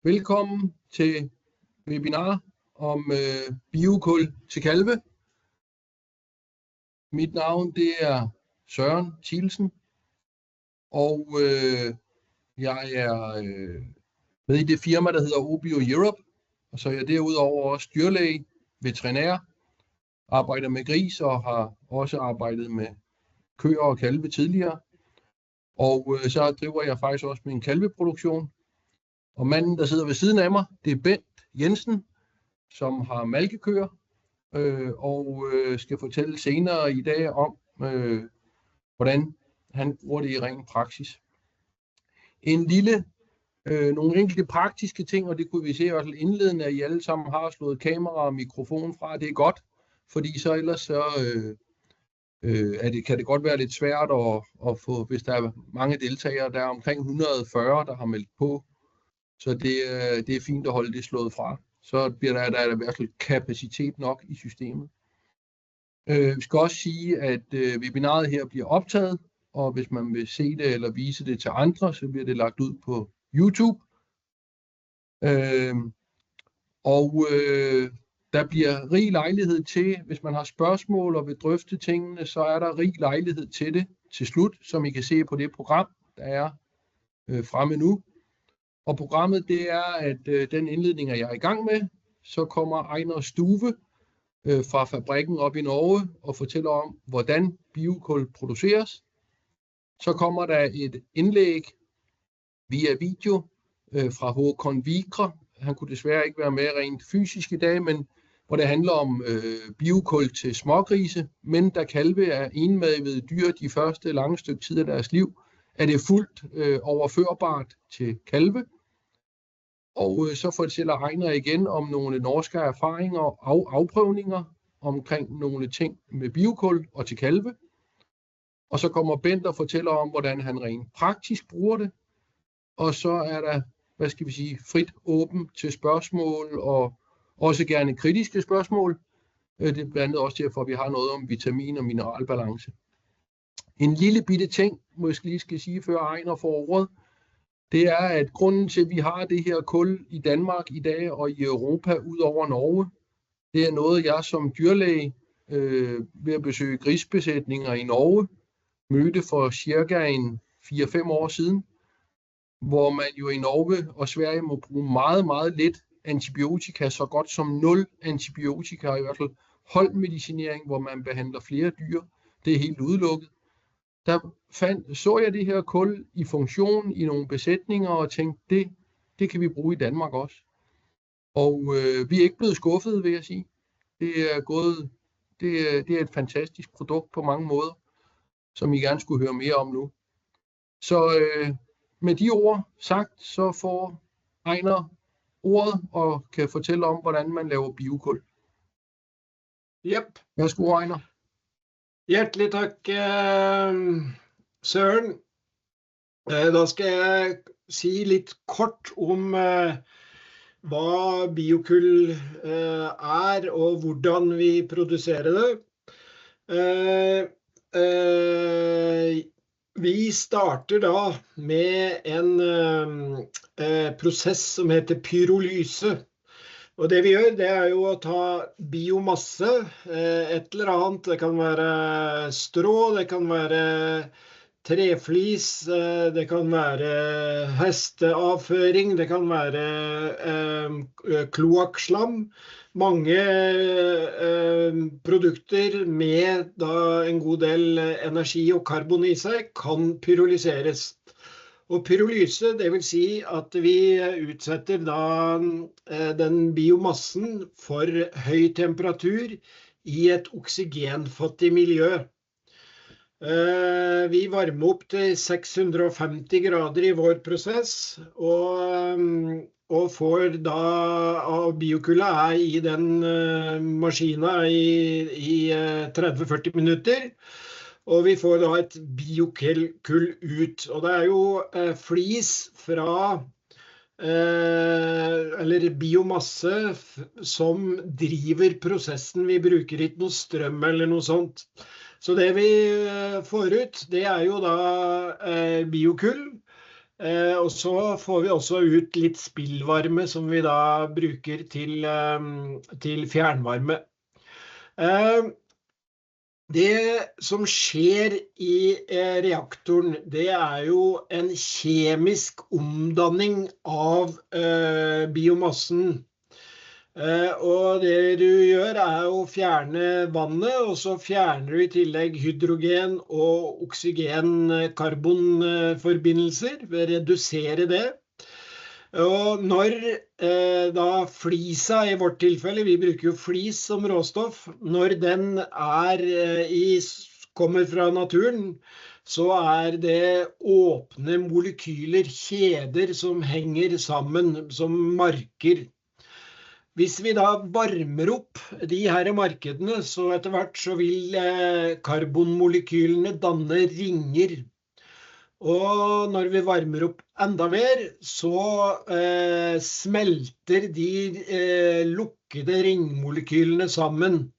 Velkommen til webinar om biokul til kalve. Mit navn det er Søren Thielsen, og jeg er med i det firma, der hedder Obio Europe, og så er jeg derudover også dyrlæge, veterinær, arbejder med gris og har også arbejdet med køer og kalve tidligere. Og så driver jeg faktisk også min kalveproduktion. Og manden, der sidder ved siden af mig, det er Bent Jensen, som har malkekøer, og skal fortælle senere i dag om, hvordan han bruger det i ren praksis. Nogle enkelte praktiske ting, og det kunne vi se i hvert fald indledende, at I alle sammen har slået kamera og mikrofon fra. Det er godt, fordi så ellers så, kan det godt være lidt svært at få, hvis der er mange deltagere. Der er omkring 140, der har meldt på. Så det er fint at holde det slået fra. Så bliver der i hvert fald kapacitet nok i systemet. Vi skal også sige, at webinaret her bliver optaget, og hvis man vil se det eller vise det til andre, så bliver det lagt ud på YouTube. Der bliver rig lejlighed til, hvis man har spørgsmål og vil drøfte tingene, så er der rig lejlighed til det til slut, som I kan se på det program, der er fremme nu. Og programmet det er, at den indledning er jeg i gang med. Så kommer Ejner Stuve fra fabrikken op i Norge og fortæller om, hvordan biokul produceres. Så kommer der et indlæg via video fra Håkon Vigre. Han kunne desværre ikke være med rent fysisk i dag, men hvor det handler om biokul til smågrise. Men da kalve er enmavede dyr de første lange stykke tid af deres liv, er det fuldt overførbart til kalve. Og så fortæller Ejner igen om nogle norske erfaringer og afprøvninger omkring nogle ting med biokul og til kalve. Og så kommer Bent og fortæller om, hvordan han rent praktisk bruger det. Og så er der, frit åben til spørgsmål og også gerne kritiske spørgsmål. Det er blandt andet også derfor, at vi har noget om vitamin- og mineralbalance. En lille bitte ting, måske lige skal sige, før Ejner får ordet, det er, at grunden til, at vi har det her kul i Danmark i dag og i Europa ud over Norge, det er noget, jeg som dyrlæge ved at besøge grisbesætninger i Norge mødte for cirka 4-5 år siden, hvor man jo i Norge og Sverige må bruge meget, meget lidt antibiotika, så godt som 0 antibiotika, i hvert fald holdmedicinering, hvor man behandler flere dyr. Det er helt udelukket. Der så jeg det her kul i funktion i nogle besætninger og tænkte, det kan vi bruge i Danmark også. Og vi er ikke blevet skuffet, vil jeg sige. Det er et fantastisk produkt på mange måder, som I gerne skulle høre mere om nu. Så med de ord sagt, så får Ejner ordet og kan fortælle om, hvordan man laver biokul. Yep. Værsgo, Ejner. Hjertelig tak, Søren. Da skal jeg sige lidt kort om hvad biokul er og hvordan vi producerer det. Vi starter da med en proces som heter pyrolyse. Og det vi gjør, det er jo å ta biomasse, et eller annet. Det kan være strå, det kan være treflis, det kan være hesteavføring, det kan være kloakkslam. Mange produkter med da en god del energi og karbon i seg kan pyrolyseres. Og pyrolyse, det vil si at vi utsetter da den biomassen for høy temperatur i et oksygenfattig miljø. Vi varmer opp til 650 grader i vår prosess, og får da av biokullet i den maskinen i 30-40 minutter. Og vi får da et biokull ut, og det er jo flis fra, eller biomasse som driver prosessen. Vi bruker ikke noe strøm eller noe sånt. Så det vi får ut, det er jo da biokull, Og så får vi også ut litt spillvarme som vi da bruker til fjernvarme. Det som skjer i reaktoren, det er jo en kjemisk omdanning av biomassen. Og det du gjør er å fjerne vannet, og så fjerner du i tillegg hydrogen og oksygen-karbonforbindelser ved å redusere det. Og når da flisa, i vårt tilfelle, vi bruker jo flis som råstoff, når den kommer fra naturen, så er det åpne molekyler, kjeder som henger sammen som marker. Hvis vi da varmer opp de her markedene, så etter hvert så vil karbonmolekylene danne ringer. Og når vi varmer opp enda mer, så smelter de lukkede ringmolekylene sammen.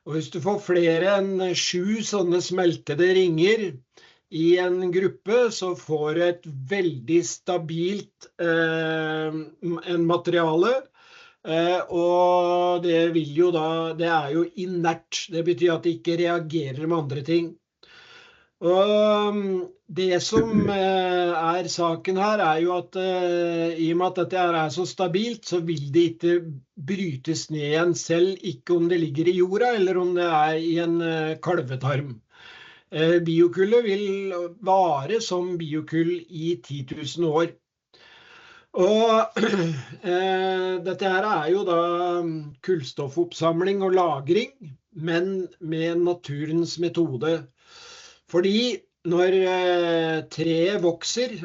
Og hvis du får flere enn 7 sånne smeltede ringer i en gruppe, så får du et veldig stabilt materiale. Og det vil jo da, det er jo inert, det betyr at det ikke reagerer med andre ting. Og det som saken her er jo at i og med at dette er så stabilt, så vil det ikke brytes ned igjen, selv ikke om det ligger i jorda eller om det er i en kalvetarm. Biokullet vil vare som biokull i 10 000 år. Og dette her er jo da kullstoffoppsamling og lagring, men med naturens metode. Fordi når treet vokser,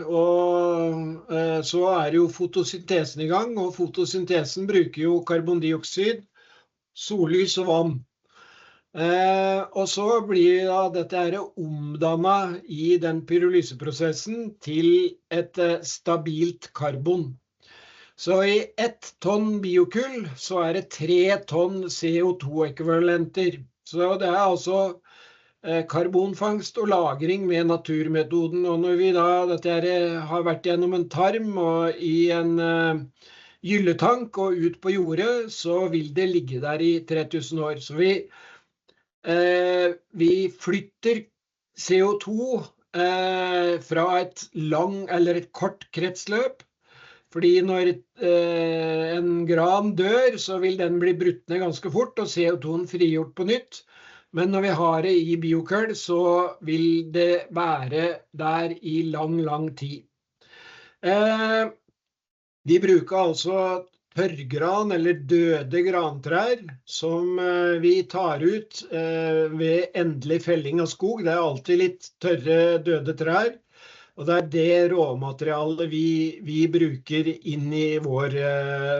så er jo fotosyntesen i gang, og fotosyntesen bruker jo karbondioksid, sollys og vann. Og så blir da dette her omdannet i den pyrolyseprosessen til et stabilt karbon. Så i 1 tonn biokull så er det 3 tonn CO2-ekvivalenter. Så det er altså karbonfangst og lagring med naturmetoden. Og når vi da dette her har vært gjennom en tarm og i en gylletank og ut på jordet, så vil det ligge der i 3000 år. Så vi flytter CO2 fra et kort kretsløp, fordi når en gran dør, så vil den bli brutt ned ganske fort, og CO2-en frigjort på nytt. Men når vi har det i biokull, så vil det være der i lang tid. Vi bruker altså tørrgran eller døde grantrær som vi tar ut ved endelig felling av skog. Det er alltid litt tørre døde trær, og det er det råmaterialet vi bruker inn i vår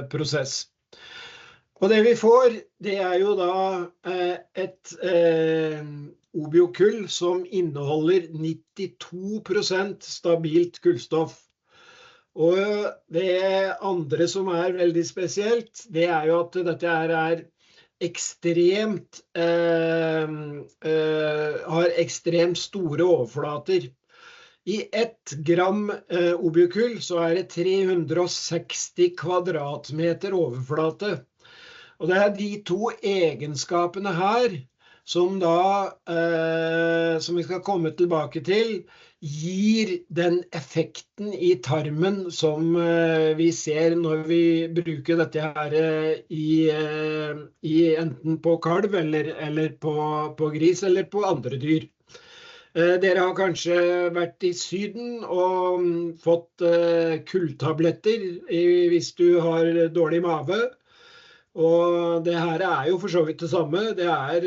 prosess. Og det vi får, det er jo da et obiokull som inneholder 92% stabilt kullstoff. Og det andre som er veldig spesielt, det er jo at dette er ekstremt, har ekstremt store overflater. I 1 gram obiokull så er det 360 kvadratmeter overflate. Og det er de 2 egenskapene her som som vi skal komme tilbake til, gir den effekten i tarmen som vi ser når vi bruker dette her i enten på kalv eller på gris eller på andre dyr. Dere har kanskje vært i Syden og fått kulltabletter hvis du har dårlig mave. Og det her er jo for så vidt det samme. Det er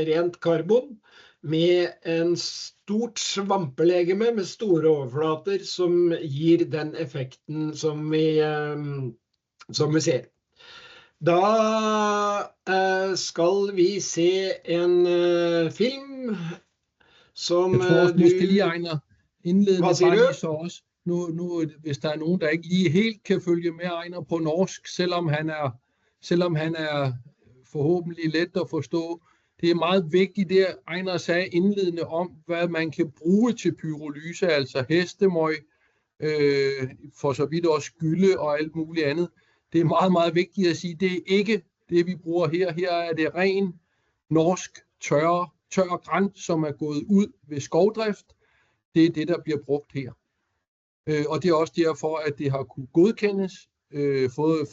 rent karbon med en stort svampelegeme med store overflater som gir den effekten som vi ser. Da skal vi se en film som jeg tror også, måske lige Ejner, indledende Hvad siger du? så også, nu, hvis der er nogen, der ikke lige helt kan følge med Ejner på norsk, selvom han er forhåbentlig let at forstå. Det er meget vigtigt det, Ejner sagde indledende om, hvad man kan bruge til pyrolyse, altså hestemøg, for så vidt også gylde og alt muligt andet. Det er meget, meget vigtigt at sige, det er ikke det, vi bruger her. Her er det ren norsk tør gran, som er gået ud ved skovdrift. Det er det, der bliver brugt her. Og det er også derfor, at det har kunne godkendes,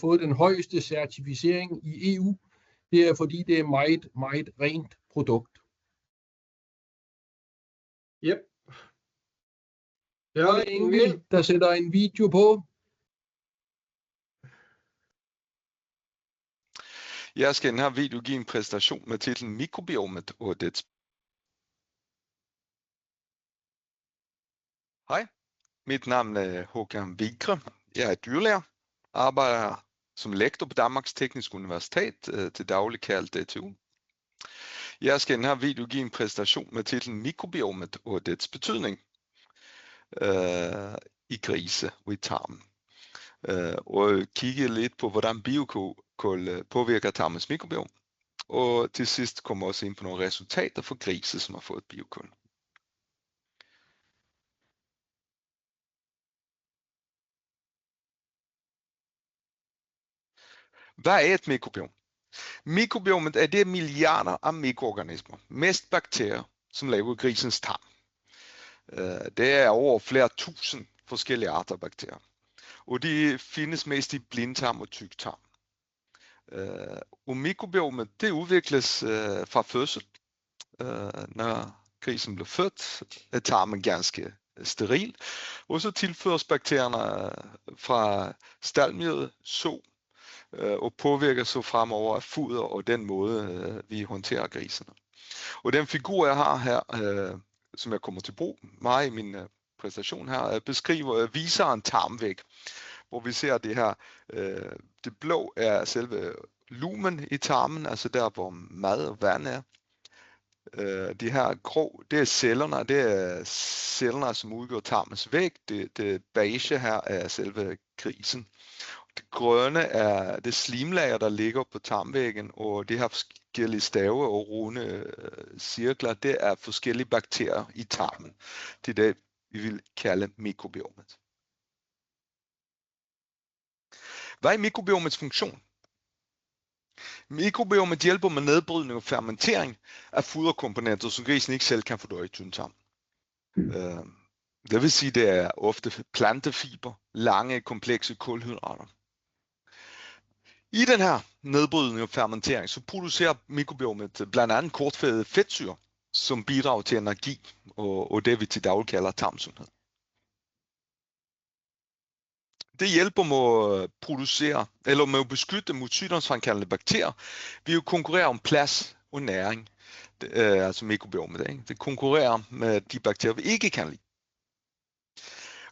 fået den højeste certificering i EU. Det er fordi, det er meget, meget rent produkt. Yep. Ja, det er Ingvild, der sætter en video på. Jeg skal i den her video give en præsentation med titlen Mikrobiomet og dets. Hej, mit navn er Håkan Vigre. Jeg er dyrlæger, arbejder som lektor på Danmarks Tekniske Universitet, til daglig kaldt DTU. Jeg skal i den her video give en præsentation med titlen Mikrobiomet og dets betydning i grise og i tarmen. Og kigge lidt på, hvordan biokul påvirker tarmens mikrobiom. Og til sidst kommer også ind på nogle resultater for grise, som har fået biokul. Hvad er et mikrobiom? Mikrobiomet er det milliarder af mikroorganismer, mest bakterier, som laver grisens tarm. Det er over flere tusind forskellige arter af bakterier. Og de findes mest i blindtarm og tyktarm. Og mikrobiomet det udvikles fra fødsel. Når grisen bliver født, er tarmen ganske steril. Og så tilføres bakterierne fra staldmiljøet, så og påvirker så fremover af foder og den måde, vi håndterer griserne. Og den figur, jeg har her, som jeg kommer til brug meget i min præsentation her, viser en tarmvæg, hvor vi ser det her, det blå er selve lumen i tarmen, altså der, hvor mad og vand er. De her grå, det er cellerne, som udgør tarmens væg. Det beige her er selve grisen. Det grønne er det slimlager, der ligger på tarmvæggen, og det her forskellige stave og runde cirkler, det er forskellige bakterier i tarmen. Det er det, vi vil kalde mikrobiomet. Hvad er mikrobiomets funktion? Mikrobiomet hjælper med nedbrydning og fermentering af foderkomponenter, som grisen ikke selv kan fordøje i tyndtarm. Det vil sige, det er ofte plantefiber, lange, komplekse kulhydrater. I den her nedbrydning og fermentering, så producerer mikrobiomet blandt andet kortfættede fedtsyrer, som bidrager til energi og det, vi til daglig kalder tarmsundhed. Det hjælper med at producere, eller med at beskytte mod sygdomsfremkaldende bakterier, ved at konkurrere om plads og næring, altså mikrobiomet. Ikke? Det konkurrerer med de bakterier, vi ikke kan lide.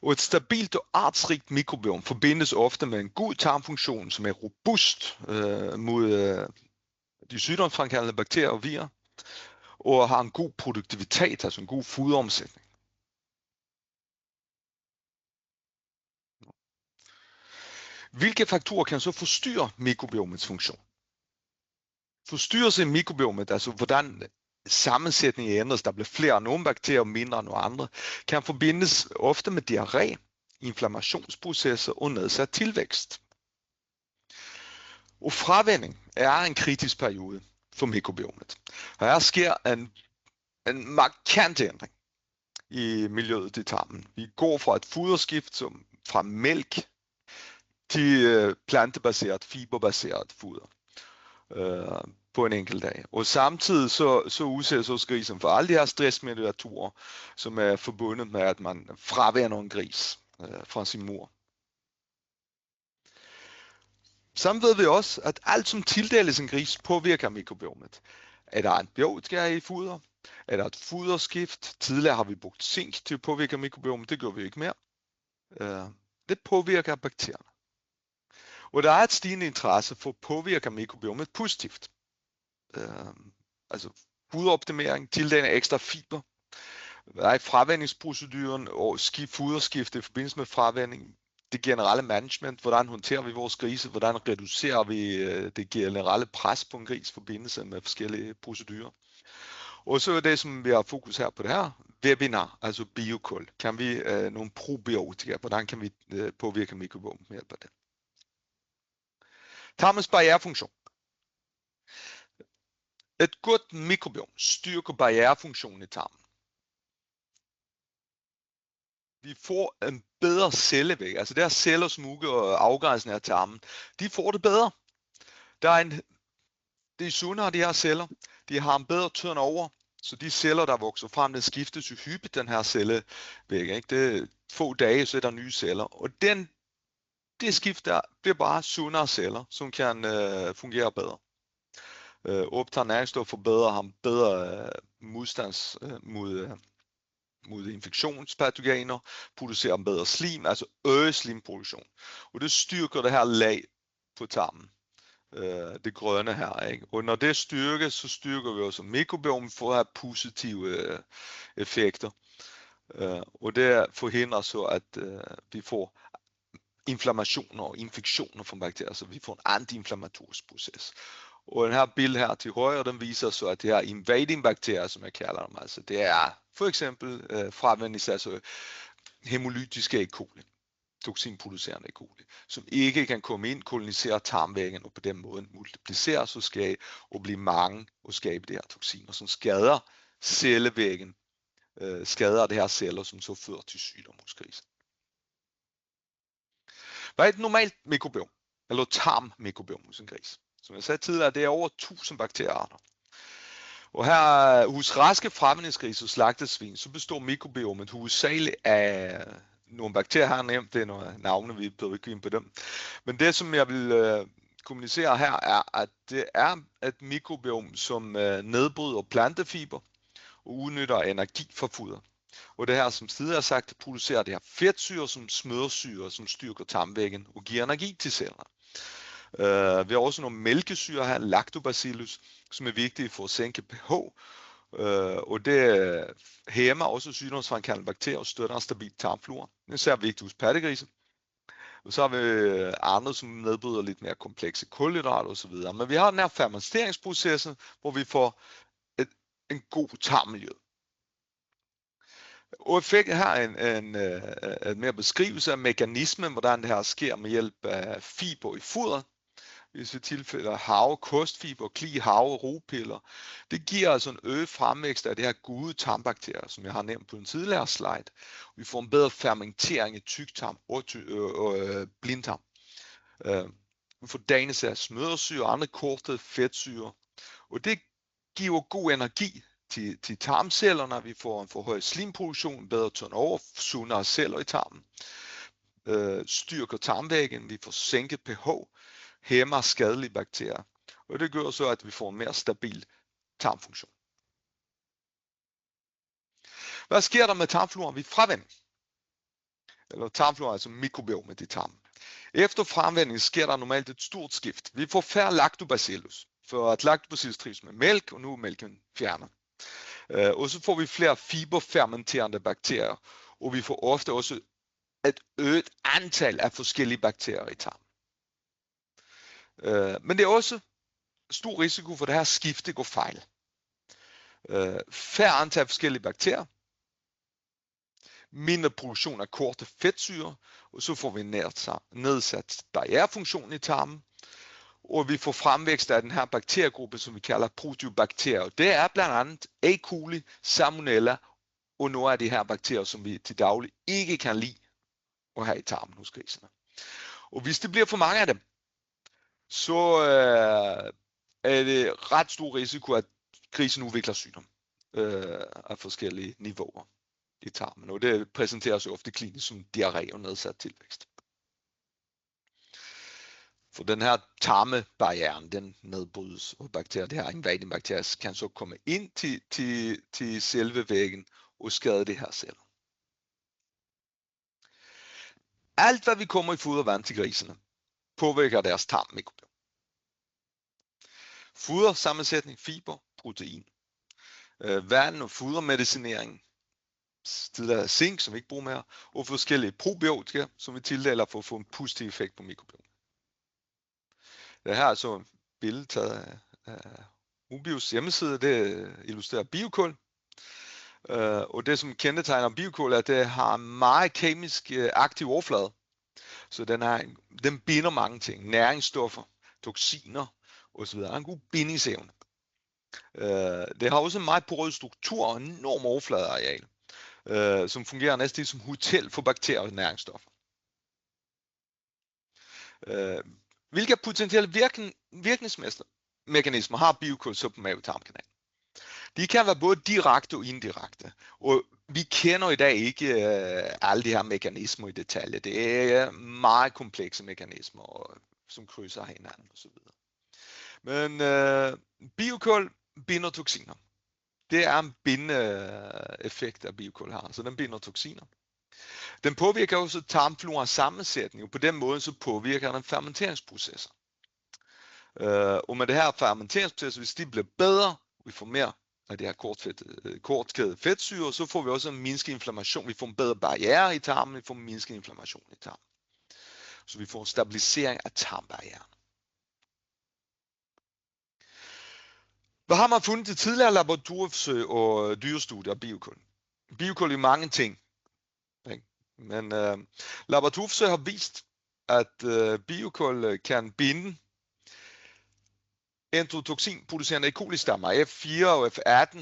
Og et stabilt og artsrigt mikrobiom forbindes ofte med en god tarmfunktion, som er robust mod de sygdomsfremkaldende bakterier og virer, og har en god produktivitet, altså en god foderomsætning. Hvilke faktorer kan så forstyrre mikrobiomets funktion? Forstyrrelse i mikrobiomet, altså hvordan sammensætningen ændres, der bliver flere af nogle bakterier og mindre af nogle andre, kan forbindes ofte med diarré, inflammationsprocesser og nedsat tilvækst. Og fravænning er en kritisk periode for mikrobiomet. Og her sker en markant ændring i miljøet i tarmen. Vi går fra et foderskift som fra mælk til plantebaseret, fiberbaseret foder på en enkelt dag. Og samtidig så udsættes også grisen for alle de her stressmediatorer, som er forbundet med, at man fraværner en gris fra sin mor. Samt ved vi også, at alt som tildeles en gris påvirker mikrobiomet. Er der antibiotika i foder? Er der et foderskift? Tidligere har vi brugt zink til at påvirke mikrobiomet, det gør vi ikke mere. Det påvirker bakterierne. Og der er et stigende interesse for at påvirke mikrobiomet positivt. Altså foderoptimering, tildeling af ekstra fiber. Der er fravændingsproceduren og foderskifte i forbindelse med fravænning. Det generelle management, hvordan håndterer vi vores grise, hvordan reducerer vi det generelle pres på en gris i forbindelse med forskellige procedurer. Og så er det, som vi har fokus her på det her, webinar, altså biokul. Kan vi nogle probiotika, hvordan kan vi påvirke mikrobiomet med hjælp af det? Tarmens barrierefunktion. Et godt mikrobiom styrker barrierefunktionen i tarmen. Vi får en bedre cellevæg, altså der celler, som udgør afgrænsen af tarmen, de får det bedre. Det er sundere, de her celler, de har en bedre turnover, så de celler, der vokser frem, den skiftes jo hyppigt, den her cellevæg, ikke? Det er få dage, så er der nye celler, og det skift der bliver bare sundere celler, som kan fungere bedre. Optager næringsstoffer bedre, har bedre modstands mod infektionspatogener, producerer en bedre slim, altså øger slimproduktion. Og det styrker det her lag på tarmen, det grønne her, ikke? Og når det styrkes, så styrker vi også mikrobiomet for at have positive effekter. Og det forhindrer så, at vi får inflammationer og infektioner fra bakterier, så vi får en antiinflammatorisk proces. Og den her billede her til højre, den viser så, at det her invading bakterier, som jeg kalder dem, altså det er for eksempel fravændelse, altså hemolytiske E. coli, toksinproducerende E. coli, som ikke kan komme ind, kolonisere tarmvæggen og på den måde multiplicere sig og blive mange og skabe de her toksiner, som skader cellevæggen, skader det her celler, som så fører til sygdom hos grisen. Hvad er et normalt mikrobiom, eller tarmmikrobiom hos en gris? Som jeg sagde tidligere, det er over 1000 bakteriearter. Og her hos raske fremmedgrise og slagtesvin, så består mikrobiomet hovedsageligt af nogle bakterier, her nemt, det er nogle navne, vi behøver ikke ind på dem. Men det, som jeg vil kommunicere her, er, at det er et mikrobiom, som nedbryder plantefiber og udnytter energi fra foder. Og det her, som tidligere sagt, producerer det her fedtsyre som smørsyre, som styrker tarmvæggen og giver energi til cellerne. Vi har også nogle mælkesyre her, lactobacillus, som er vigtige for at sænke pH, og det hæmmer også sygdomsfremkaldende bakterier og støtter en stabil tarmflora. Det er især vigtigt hos pattegrise. Og så har vi andre, som nedbryder lidt mere komplekse kulhydrater osv. Men vi har den her fermenteringsproces, hvor vi får en god tarmmiljø. Og effekten her er en mere beskrivelse af mekanismen, hvordan det her sker med hjælp af fiber i foder. Hvis vi tilfælder havre, kostfiber, kli, havre, rugpiller. Det giver altså en øget fremvækst af det her gode tarmbakterier, som jeg har nævnt på den tidligere slide. Vi får en bedre fermentering i tyktarm og blindtarm. Vi får dannelse af smørsyre og andre kortede fedtsyre. Og det giver god energi til tarmcellerne. Vi får en forhøjet slimproduktion, bedre turnover, sundere celler i tarmen. Styrker tarmvæggen, vi får sænket pH, hæmmer skadelige bakterier. Og det gør så, at vi får en mere stabil tarmfunktion. Hvad sker der med tarmfloraen ved fravænning? Eller tarmfloraen, altså mikrobiomet i tarmen. Efter fremvænding sker der normalt et stort skift. Vi får færre lactobacillus, for at lactobacillus trives med mælk, og nu er mælken fjernet. Og så får vi flere fiberfermenterende bakterier, og vi får ofte også et øget antal af forskellige bakterier i tarmen. Men det er også stor risiko for, at det her skifte går fejl. Færre antal af forskellige bakterier, mindre produktion af korte fedtsyre, og så får vi nedsat barrierefunktion i tarmen, og vi får fremvækst af den her bakteriegruppe, som vi kalder proteobakterier. Det er blandt andet E. coli, salmonella og nogle af de her bakterier, som vi til daglig ikke kan lide at have i tarmen hos grisene. Og hvis det bliver for mange af dem, så er det ret stor risiko, at grisen udvikler sygdom af forskellige niveauer i tarmen. Og det præsenteres jo ofte klinisk som diarré og nedsat tilvækst. For den her tarmebarrieren, den nedbrydes, og bakterier, det her invading bakterier, kan så komme ind til selve væggen og skade det her celler. Alt hvad vi kommer i fodervand til grisene, påvirker deres tarmmikrobiom. Fodersammensætning, fiber, protein. Vand og fodermedicinering, tidligere zink, som vi ikke bruger mere, og forskellige probiotika, som vi tildeler for at få en positiv effekt på mikrobiomet. Det her er så et billede taget af Ubios hjemmeside, det illustrerer biokul. Og det som kendetegner biokul er, at det har en meget kemisk aktiv overflade. Så den binder mange ting, næringsstoffer, toksiner osv. En god bindingsevne. Det har også en meget porøs struktur og en enorm overfladeareal, som fungerer næsten som hotel for bakterier og næringsstoffer. Hvilke potentielle virkningsmekanismer har biokul så på mave-tarmkanalen? De kan være både direkte og indirekte, og vi kender i dag ikke alle de her mekanismer i detaljer. Det er meget komplekse mekanismer, som krydser hinanden osv. Men biokul binder toksiner. Det er en bindende effekt af biokul her, så den binder toksiner. Den påvirker også tarmfloras sammensætning, og på den måde så påvirker den fermenteringsprocesser. Og med det her fermenteringsprocesser, hvis de bliver bedre, vi får mere af det her kortkædede fedtsyre, så får vi også en mindsket inflammation. Vi får en bedre barriere i tarmen, vi får en mindsket inflammation i tarmen. Så vi får en stabilisering af tarmbarrieren. Hvad har man fundet til tidligere laboratorieforsøg og dyrestudier af biokul? Biokul er mange ting. Men laboratorieforsøg har vist, at biokul kan binde endotoxinproducerende E. coli-stammer, F4 og F18.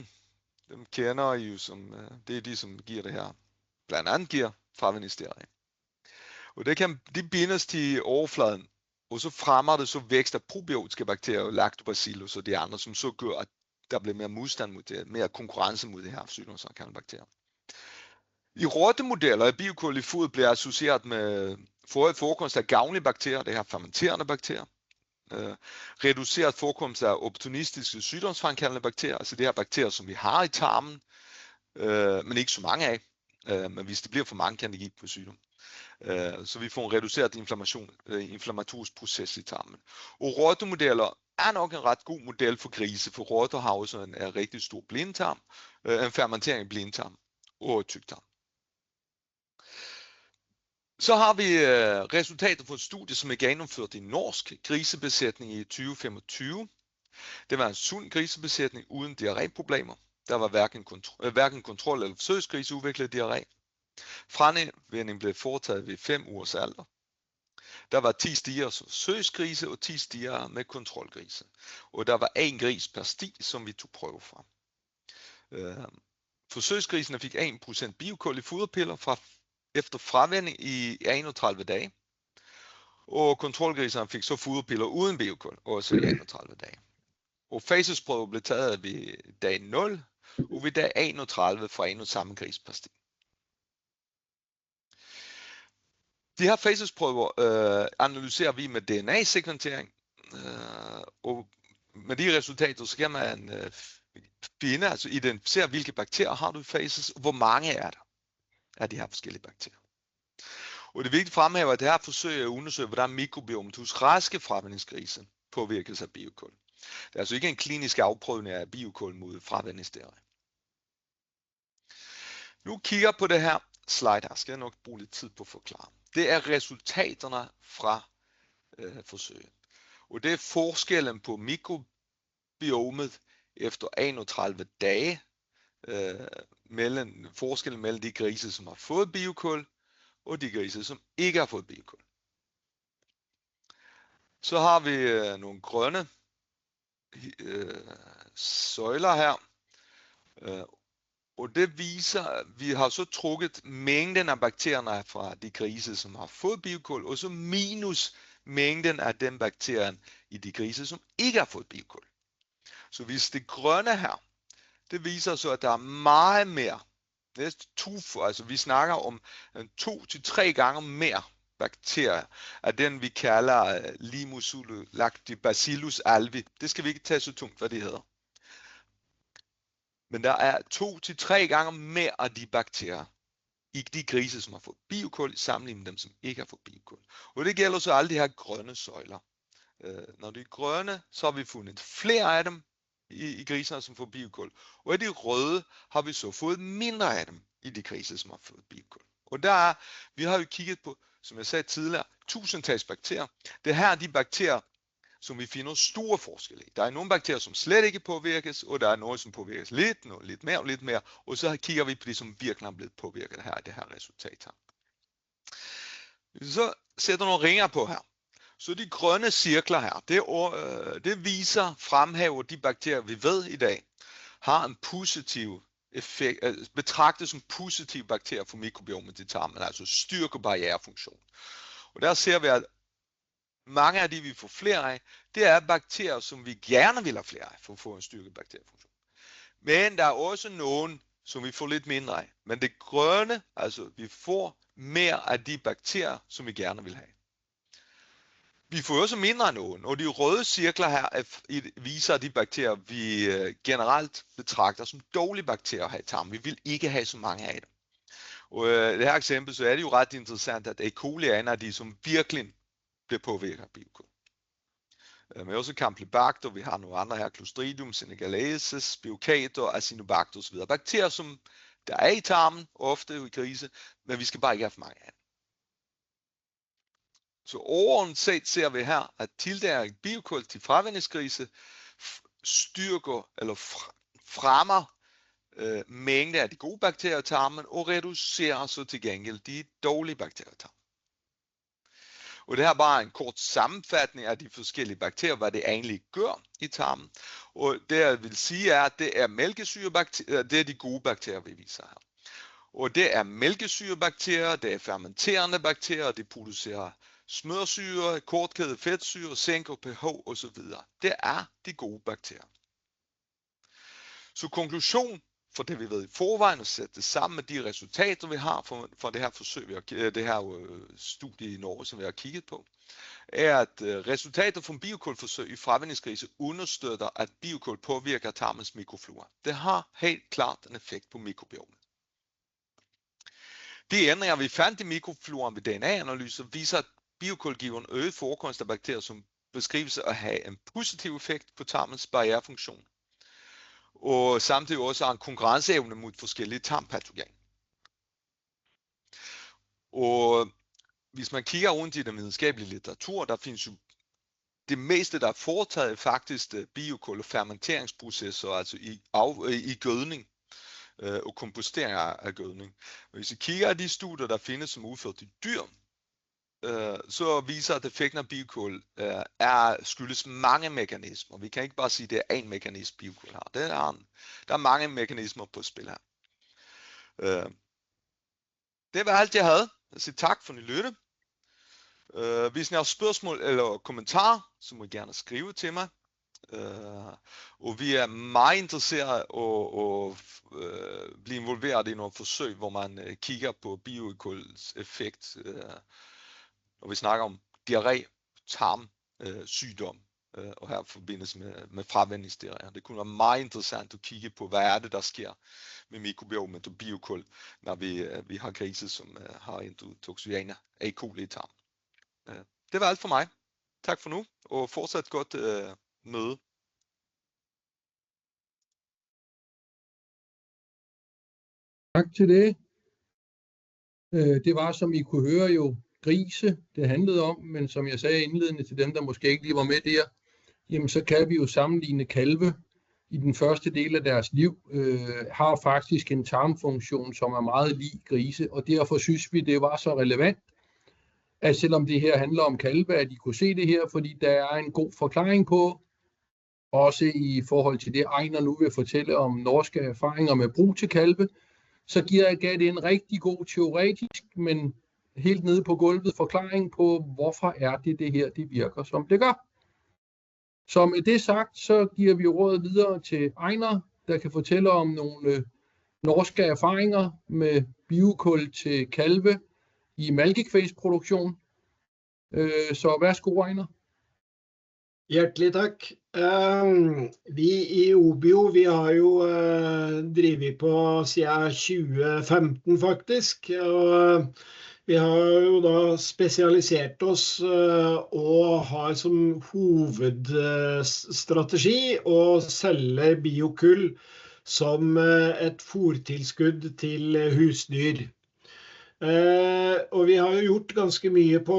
Dem kender I jo som, det er de, som giver det her. Blandt andet giver fravændingsdiarré. Og de bindes til overfladen, og så fremmer det så vækst af probiotiske bakterier, lactobacillus og de andre, som så gør, at der bliver mere modstand mod det, mere konkurrence mod det her sygdomsfremkaldende bakterier. I rottemodeller af biokul i foder bliver associeret med forhøjet forekomst af gavnlige bakterier, det her fermenterende bakterier, reduceret forekomst af opportunistiske sygdomsfremkaldende bakterier, altså de her bakterier, som vi har i tarmen, men ikke så mange af, men hvis det bliver for mange, kan det give på sygdom. Så vi får en reduceret inflammatorisk proces i tarmen. Og rottemodeller er nok en ret god model for grise, for rotter har også en rigtig stor blindtarm, en fermentering i blindtarm og tyktarm. Så har vi resultater fra et studie, som er gennemført i norsk grisebesætning i 2025. Det var en sund grisebesætning uden diarréproblemer. Der var hverken kontrol eller forsøgsgrise udviklede diarré. Fravænning blev foretaget ved 5 ugers alder. Der var 10 stier som forsøgsgrise og 10 stier med kontrolgrise. Og der var 1 gris per sti, som vi tog prøve fra. Forsøgsgrisene fik 1% biokul i foderpiller efter fravænning i 31 dage. Og kontrolgriserne fik så foderpiller uden biokul, også i 31 dage. Og facesprøver blev taget ved dag 0 og ved dag 31 fra en og samme gris per sti. De her facesprøver analyserer vi med DNA-sekventering, og med de resultater så kan man finde, altså identificere, hvilke bakterier har du i faces, og hvor mange er der af de her forskellige bakterier. Og det er vigtigt at fremhæve, at det her forsøg at undersøge, hvordan mikrobiomet hos raske fravændingsgrise påvirkes af biokul. Det er altså ikke en klinisk afprøvning af biokul mod fravændingsdiarré. Nu kigger jeg på det her slide her, skal jeg nok bruge lidt tid på at forklare. Det er resultaterne fra forsøget. Og det er forskellen på mikrobiomet efter 31 dage, forskellen mellem de grise, som har fået biokul, og de grise, som ikke har fået biokul. Så har vi nogle grønne søjler her, og det viser, at vi har så trukket mængden af bakterierne fra de grise, som har fået biokul, og så minus mængden af den bakterien i de grise, som ikke har fået biokul. Så hvis det grønne her, det viser så, at der er meget mere, altså vi snakker om 2 til 3 gange mere bakterier af den vi kalder Limusulu lactobacillus alvi. Det skal vi ikke tage så tungt, hvad det hedder. Men der er 2 til 3 gange mere af de bakterier i de grise, som har fået biokul, sammenlignet med dem, som ikke har fået biokul. Og det gælder så alle de her grønne søjler. Når de er grønne, så har vi fundet flere af dem i griserne, som får biokul. Og i de røde har vi så fået mindre af dem i de grise, som har fået biokul. Og vi har jo kigget på, som jeg sagde tidligere, tusindtals bakterier. Det her er de bakterier, som vi finder store forskelle i. Der er nogle bakterier, som slet ikke påvirkes, og der er nogle, som påvirkes lidt, noget lidt mere, og så kigger vi på de, som virkelig er blevet påvirket her i det her resultat her. Så sætter nogle ringer på her. Så de grønne cirkler her, det viser, fremhæver de bakterier, vi ved i dag, har en positiv effekt, betragtet som positive bakterier for mikrobiomet i tarmen, altså styrker barrierefunktion. Og der ser vi, at mange af de, vi får flere af, det er bakterier, som vi gerne vil have flere af, for at få en styrket bakteriefunktion. Men der er også nogen, som vi får lidt mindre af. Men det grønne, altså vi får mere af de bakterier, som vi gerne vil have. Vi får også mindre af nogen, og de røde cirkler her viser de bakterier, vi generelt betragter som dårlige bakterier her i tarmen. Vi vil ikke have så mange af dem. Og i det her eksempel, så er det jo ret interessant, at E. coli er en af de, som virkelig bliver påvirket af biokul. Men også Campylobacter, vi har nogle andre her, Clostridium, Senegaleses, Biocator, Acinetobacter osv. Bakterier, som der er i tarmen, ofte i grise, men vi skal bare ikke have for mange af dem. Så overordnet set ser vi her, at tildeling biokul til fravændingsgrise styrker eller fremmer mængden af de gode bakterier i tarmen og reducerer så til gengæld de dårlige bakterier i tarmen. Og det her er bare en kort sammenfatning af de forskellige bakterier, hvad det egentlig gør i tarmen. Og det jeg vil sige er, at det er mælkesyrebakterier, det er de gode bakterier, vi viser her. Og det er mælkesyrebakterier, det er fermenterende bakterier, det producerer smørsyre, kortkædet fedtsyre, sænker pH osv. Det er de gode bakterier. Så konklusion for det vi ved i forvejen og sætte det sammen med de resultater vi har for det her forsøg, det her studie i Norge, som vi har kigget på, er at resultater fra biokulforsøg i fravændingsgrise understøtter, at biokul påvirker tarmens mikroflora. Det har helt klart en effekt på mikrobiomet. De ændringer vi fandt i mikrofloraen ved DNA-analyser viser, at biokul giver en øget forekomst af bakterier, som beskrives at have en positiv effekt på tarmens barrierefunktion. Og samtidig også har en konkurrenceevne mod forskellige tarmpatogener. Og hvis man kigger rundt i den videnskabelige litteratur, der findes jo det meste, der er foretaget faktisk biokul og fermenteringsprocesser, altså i gødning og kompostering af gødning. Og hvis vi kigger af de studier, der findes som udført i dyr, så viser at effekten af biokul skyldes mange mekanismer. Vi kan ikke bare sige, at det er én mekanisme biokul har. Der er mange mekanismer på spil her. Det var alt jeg havde. Jeg siger tak for at lytte. Hvis I har spørgsmål eller kommentarer, så må I gerne skrive til mig. Og vi er meget interesserede at blive involveret i nogle forsøg, hvor man kigger på biokuls effekt, når vi snakker om diarré, tarm, sygdom, og her forbindes med fravændingsdiarré. Det kunne være meget interessant at kigge på, hvad er det, der sker med mikrobiomet og biokul, når vi har grise, som har endotoxianer af E. coli i tarmen. Det var alt for mig. Tak for nu, og fortsat godt møde. Tak til det. Det var, som I kunne høre, jo grise, det handlede om, men som jeg sagde indledende til dem, der måske ikke lige var med der, jamen så kan vi jo sammenligne kalve i den første del af deres liv, har faktisk en tarmfunktion, som er meget lig grise, og derfor synes vi, det var så relevant, at selvom det her handler om kalve, at I kunne se det her, fordi der er en god forklaring på, også i forhold til det, Ejner nu vil fortælle om norske erfaringer med brug til kalve, så gav det en rigtig god teoretisk, men helt nede på gulvet forklaring på, hvorfor er det her, det virker, som det gør. Så med det sagt, så giver vi rådet videre til Ejner, der kan fortælle om nogle norske erfaringer med biokul til kalve i malkekvægsproduktion. Så værsgo, Ejner. Hjertelig tak. Vi i OBIO, vi har jo drevet på siden 2015 faktisk, og vi har jo da spesialisert oss og har som hovedstrategi å selge biokul som et fôrtilskudd til husdyr. Og vi har jo gjort ganske mye på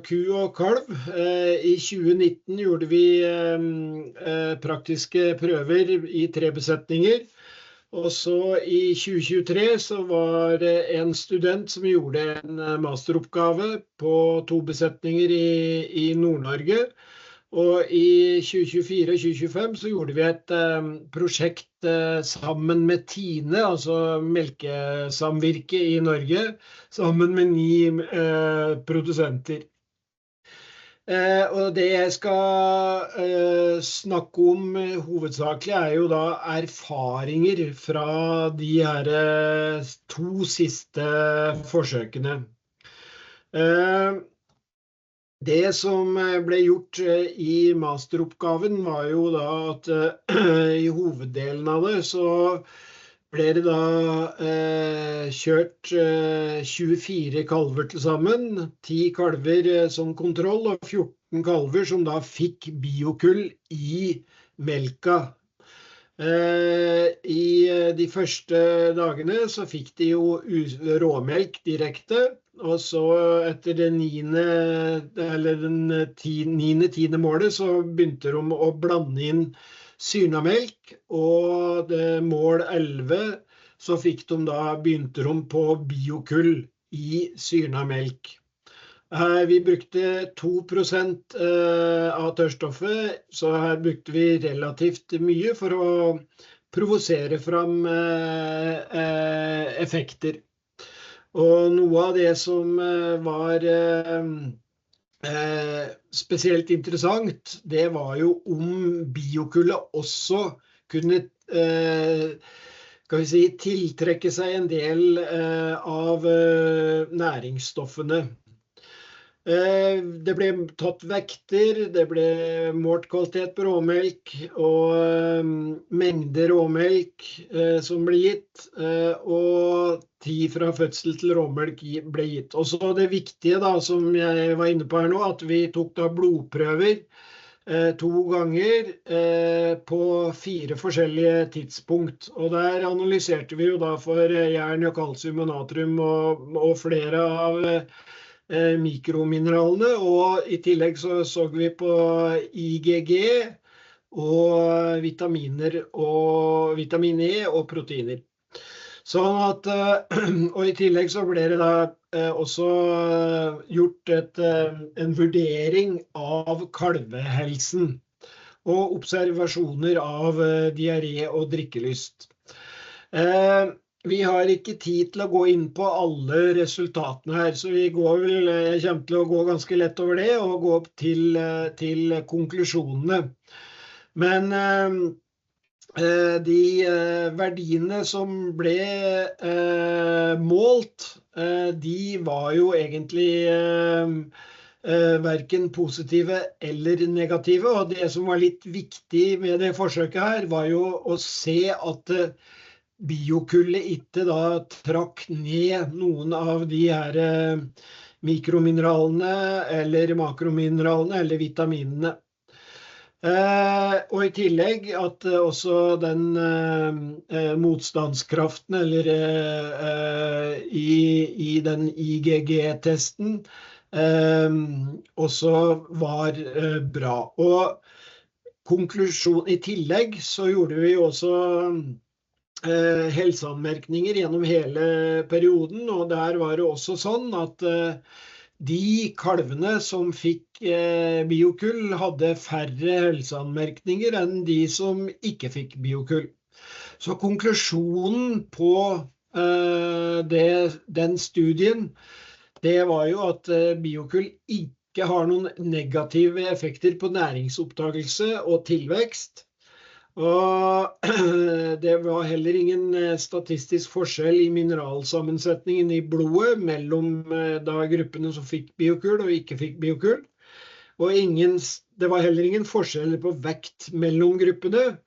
ku og kalv. I 2019 gjorde vi praktiske prøver i 3 besetninger. Og så i 2023 så var det en student som gjorde en masteroppgave på 2 besetninger i Nord-Norge. Og i 2024 og 2025 så gjorde vi et prosjekt sammen med Tine, altså melkesamvirke i Norge, sammen med 9 produsenter. Og det jeg skal snakke om hovedsakelig jo da erfaringer fra de her 2 siste forsøkene. Det som ble gjort i masteroppgaven var jo da at i hoveddelen av det så ble det da kjørt 24 kalver til sammen, 10 kalver som kontroll og 14 kalver som da fikk biokull i melka. I de første dagene så fikk de jo råmelk direkte, og så etter det 9.-10. målet så begynte de å blande inn syrnamelk, og det mål 11 så begynte de på biokull i syrnamelk. Vi brukte 2% av tørrstoffet, så her brukte vi relativt mye for å provosere fram effekter. Og noe av det som var spesielt interessant, det var jo om biokullet også kunne skal vi si, tiltrekke seg en del av næringsstoffene. Det ble tatt vekter, det ble målt kvalitet på råmelk og mengde råmelk som ble gitt, og tid fra fødsel til råmelk ble gitt. Og så det viktige da, som jeg var inne på her nå, at vi tok da blodprøver 2 ganger på 4 forskjellige tidspunkt. Og der analyserte vi jo da for jern og kalsium og natrium og flere av mikromineralene, og i tillegg så vi på IgG og vitaminer og vitamin E og proteiner. Sånn at, og i tillegg så ble det da også gjort en vurdering av kalvehelsen og observasjoner av diaré og drikkelyst. Vi har ikke tid til å gå inn på alle resultatene her, så jeg kommer til å gå ganske lett over det og gå opp til konklusjonene. Men de verdiene som ble målt, de var jo egentlig hverken positive eller negative, og det som var litt viktig med det forsøket her var jo å se at biokullet ikke da trakk ned noen av de her mikromineralene eller makromineralene eller vitaminene. Og i tillegg at også den motstandskraften eller i den IgG-testen også var bra. Og konklusjon i tillegg så gjorde vi også helseanmerkninger gjennom hele perioden, og der var det også sånn at de kalvene som fikk biokull hadde færre helseanmerkninger enn de som ikke fikk biokull. Så konklusjonen på den studien, det var jo at biokull ikke har noen negative effekter på næringsopptagelse og tilvekst. Og det var heller ingen statistisk forskjell i mineralsammensetningen i blodet mellom da gruppene som fikk biokull og ikke fikk biokull. Og det var heller ingen forskjell på vekt mellom gruppene,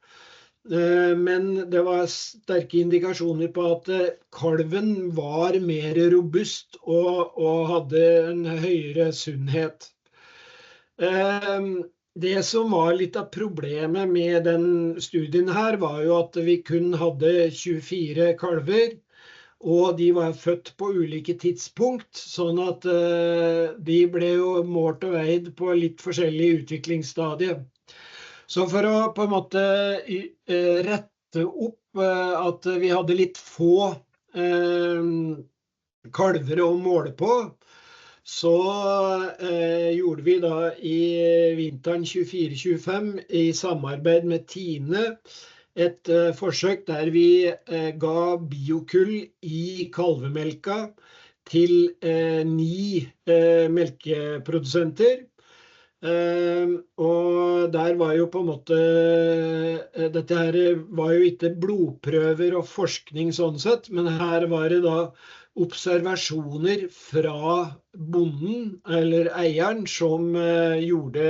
men det var sterke indikasjoner på at kalven var mer robust og hadde en høyere sunnhet. Det som var litt av problemet med den studien her var jo at vi kun hadde 24 kalver, og de var født på ulike tidspunkt, sånn at de ble jo målt og veid på litt forskjellige utviklingsstadier. Så for å på en måte rette opp at vi hadde litt få kalver å måle på, så gjorde vi da i vinteren 24-25 i samarbeid med Tine et forsøk der vi ga biokull i kalvemelka til 9 melkeprodusenter. Og der var jo på en måte, dette her var jo ikke blodprøver og forskning sånn sett, men her var det da observasjoner fra bonden eller eieren som gjorde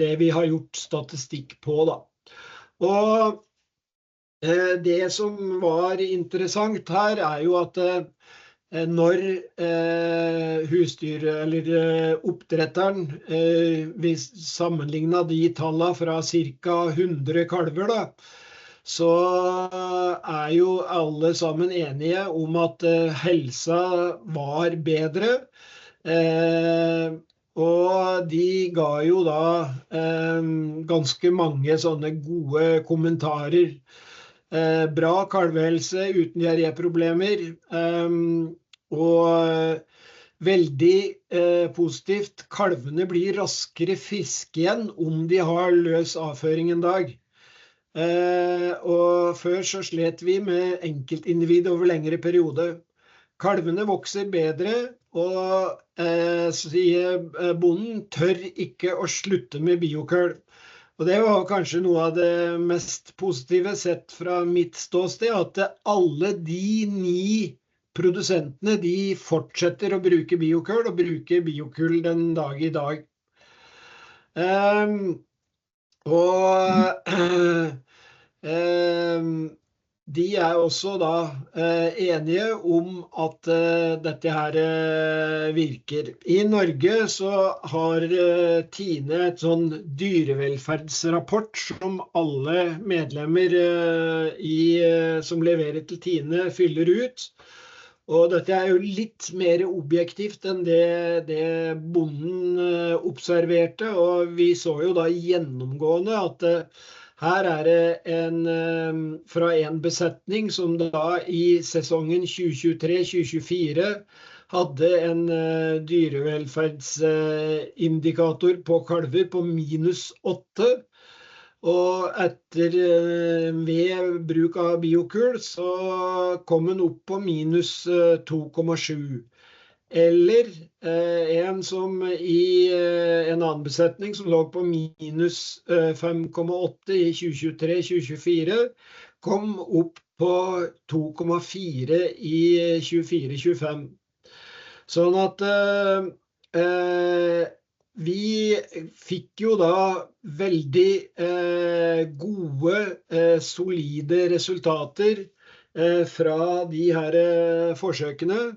det vi har gjort statistikk på da. Og det som var interessant her jo at når husdyr eller oppdretteren vi sammenlignet de tallene fra ca. 100 kalver da, så jo alle sammen enige om at helsa var bedre, og de ga jo da ganske mange sånne gode kommentarer. Bra kalvehelse uten diarréproblemer, og veldig positivt, kalvene blir raskere friske igjen om de har løs avføring en dag. Og før så slet vi med enkeltindivid over lengre periode. Kalvene vokser bedre, og sier bonden tør ikke å slutte med biokull. Og det var kanskje noe av det mest positive sett fra mitt ståsted, at alle de 9 produsentene, de fortsetter å bruke biokull, og bruker biokull den dag i dag. De også da enige om at dette her virker. I Norge så har Tine et sånn dyrevelferdsrapport som alle medlemmer som leverer til Tine fyller ut. Og dette jo litt mer objektivt enn det bonden observerte, og vi så jo da gjennomgående at her det fra en besetning som da i sesongen 2023-2024 hadde en dyrevelferdsindikator på kalver på -8, og ved bruk av biokull så kom den opp på -2,7. Eller en som i en annen besetning som lå på -5,8 i 2023-2024, kom opp på 2,4 i 2024-2025. Sånn at vi fikk jo da veldig gode, solide resultater fra de her forsøkene.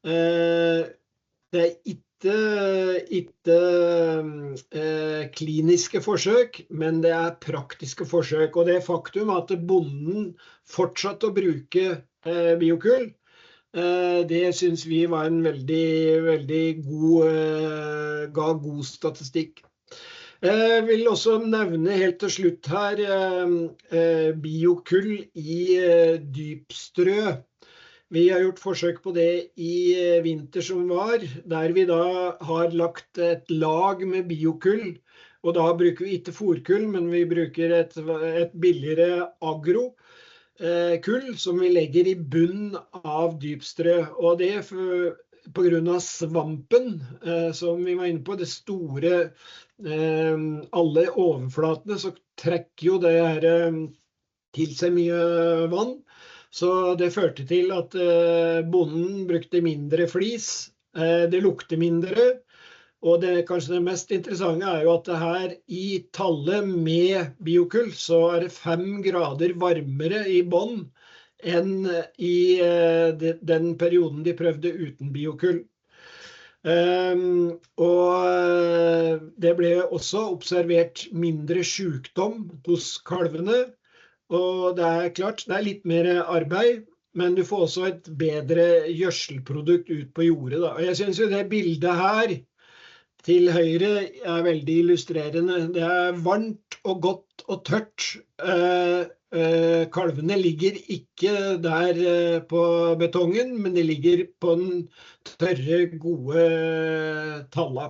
Det ikke kliniske forsøk, men det praktiske forsøk. Og det faktum at bonden fortsatte å bruke biokull, det synes vi var en veldig, veldig ga god statistikk. Jeg vil også nevne helt til slutt her biokull i dypstrø. Vi har gjort forsøk på det i vinter som var, der vi da har lagt et lag med biokull, og da bruker vi ikke fôrkull, men vi bruker et billigere agrokull som vi legger i bunn av dypstrø, og det på grunn av svampen som vi var inne på, det store, alle overflatene, så trekker jo det her til seg mye vann. Så det førte til at bonden brukte mindre flis, det lukter mindre, og kanskje det mest interessante jo at det her i tallet med biokull, så det 5 grader varmere i bånd enn i den perioden de prøvde uten biokull. Og det ble også observert mindre sykdom hos kalvene, og det klart, det litt mer arbeid, men du får også et bedre gjødselprodukt ut på jordet, da. Og jeg synes jo det bildet her til høyre er veldig illustrerende. Det er varmt og godt og tørt. Kalvene ligger ikke der på betongen, men de ligger på den tørre, gode talla.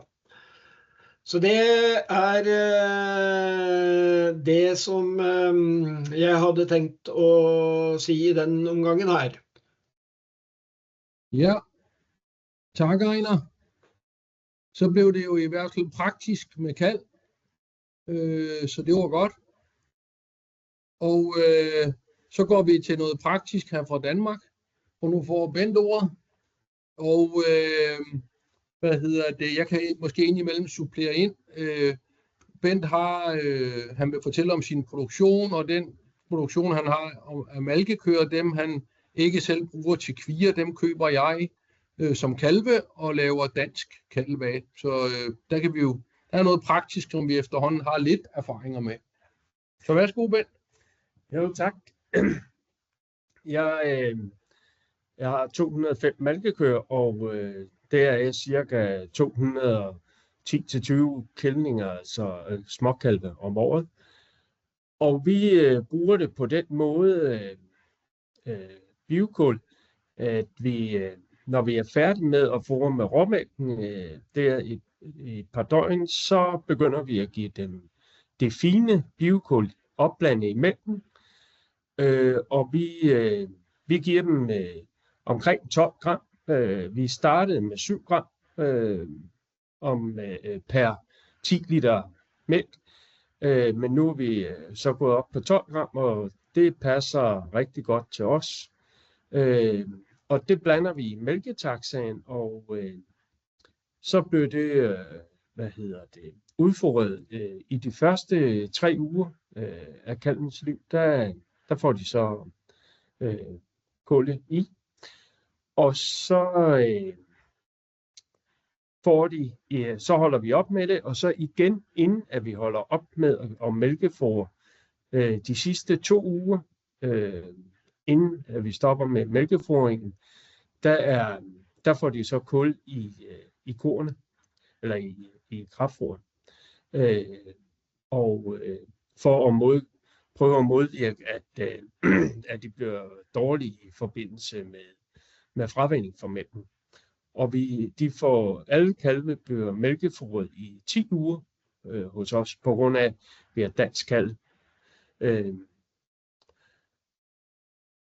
Så det er det som jeg hadde tenkt å si i den omgangen her. Ja, tak Ejner. Så blev det jo i hvert fald praktisk med kald, så det var godt. Og så går vi til noget praktisk her fra Danmark, og nu får Bent ordet. Og jeg kan måske indimellem supplere ind. Bent han vil fortælle om sin produktion, og den produktion han har af malkekøer, dem han ikke selv bruger til kvier, dem køber jeg som kalve og laver dansk kalve af. Så der er noget praktisk, som vi efterhånden har lidt erfaringer med. Så værsgo, Bent. Jo, tak. Jeg har 205 malkekøer, og der er cirka 210-20 kællinger, altså småkalve om året. Og vi bruger det på den måde, biokul, at vi, når vi er færdige med at fodre med råmælken, der i et par døgn, så begynder vi at give dem det fine biokul opblandet i mælken. Og vi giver dem omkring 12 gram. Vi startede med 7 gram per 10 liter mælk. Men nu er vi så gået op på 12 gram, og det passer rigtig godt til os. Og det blander vi i mælketaxaen, og så blev det, udfordret i de første 3 uger af kalvens liv. Der får de så kul i. Og så så holder vi op med det, og så igen, inden at vi holder op med at mælkefodre de sidste 2 uger, inden at vi stopper med mælkefodringen, der får de så kul i korne, eller i kraftfodret. For at prøve at modvirke, at de bliver dårlige i forbindelse med fravænning for mælken. Og alle kalve bliver mælkefodret i 10 uger hos os, på grund af, at vi er dansk kalv.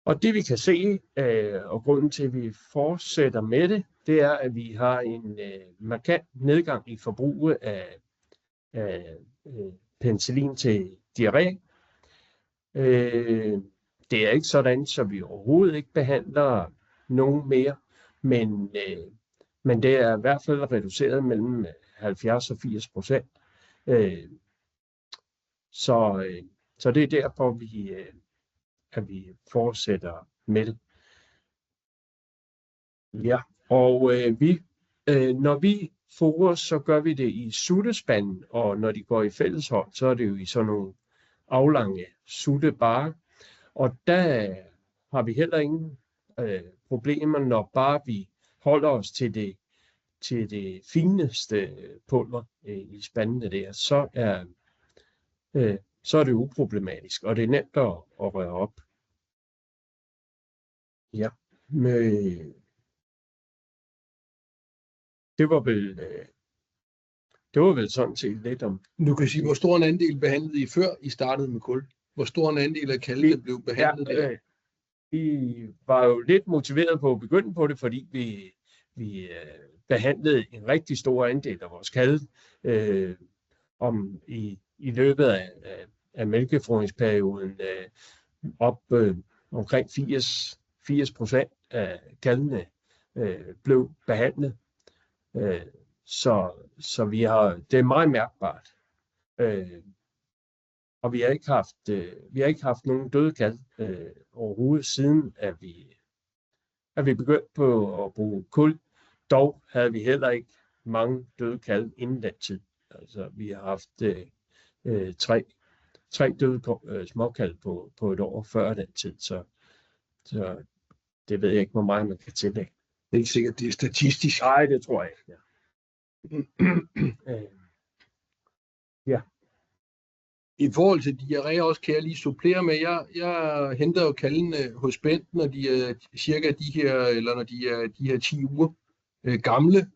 Og det vi kan se, og grunden til, at vi fortsætter med det, det er, at vi har en markant nedgang i forbruget af penicillin til diarré. Det er ikke sådan, så vi overhovedet ikke behandler nogen mere, men det er i hvert fald reduceret mellem 70 og 80%. Så det er derfor, at vi fortsætter med det. Ja, og når vi fodrer, så gør vi det i suttespanden, og når de går i fælleshold, så er det jo i sådan nogle aflange suttebarer. Og der har vi heller ingen problemer, når bare vi holder os til det fineste pulver i spandene der, så er det uproblematisk, og det er nemt at røre op. Ja, det var vel sådan set lidt om. Du kan sige, hvor stor en andel behandlede I før I startede med kul? Hvor stor en andel af kalvene blev behandlet der? Vi var jo lidt motiveret på at begynde på det, fordi vi behandlede en rigtig stor andel af vores kalve i løbet af mælkefodringsperioden omkring 80% af kalvene blev behandlet. Så det er meget mærkbart. Og vi har ikke haft nogen døde kalve overhovedet, siden at vi begyndte på at bruge kul. Dog havde vi heller ikke mange døde kalve inden den tid. Altså, vi har haft 3 døde småkalve på et år før den tid. Så Det ved jeg ikke, hvor meget man kan tillægge. Det er ikke sikkert, det er statistisk. Nej, det tror jeg ikke. Ja. I forhold til diarré også kan jeg lige supplere med, jeg henter jo kalvene hos Bent, når de er cirka når de er de her 10 uger gamle,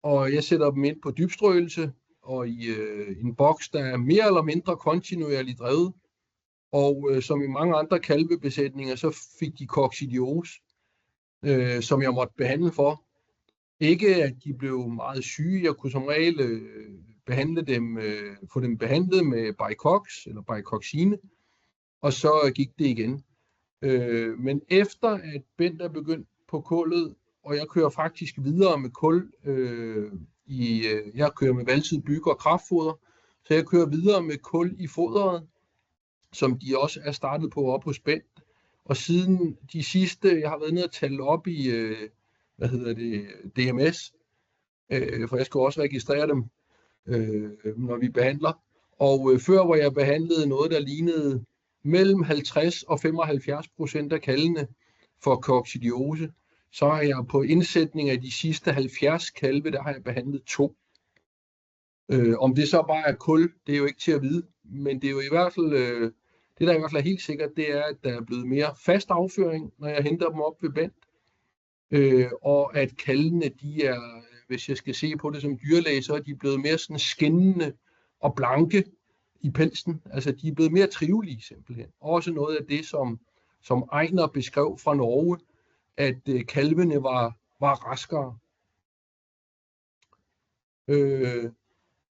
og jeg sætter dem ind på dybstrøelse og i en boks, der er mere eller mindre kontinuerligt drevet, og som i mange andre kalvebesætninger, så fik de kokcidiose, som jeg måtte behandle for. Ikke at de blev meget syge, jeg kunne som regel få dem behandlet med Bicox eller Bicoxine, og så gik det igen. Men efter at Bent er begyndt på kullet, og jeg kører faktisk videre med kul, jeg kører med Valtid Byg og kraftfoder, så jeg kører videre med kul i foderet, som de også er startet på op hos Bent. Og siden de sidste, jeg har været nede og tælle op i, DMS, for jeg skal også registrere dem, når vi behandler. Og før hvor jeg behandlede noget, der lignede mellem 50 og 75% af kalvene for kokcidiose, så har jeg på indsætning af de sidste 70 kalve, der har jeg behandlet 2. Om det så bare er kul, det er jo ikke til at vide, men det er jo i hvert fald, det der i hvert fald er helt sikkert, det er, at der er blevet mere fast afføring, når jeg henter dem op ved Bent, og at kalvene, de er, hvis jeg skal se på det som dyrlæge, så er de blevet mere sådan skinnende og blanke i pelsen, altså de er blevet mere trivelige simpelthen. Også noget af det, som Ejner beskrev fra Norge, at kalvene var raskere.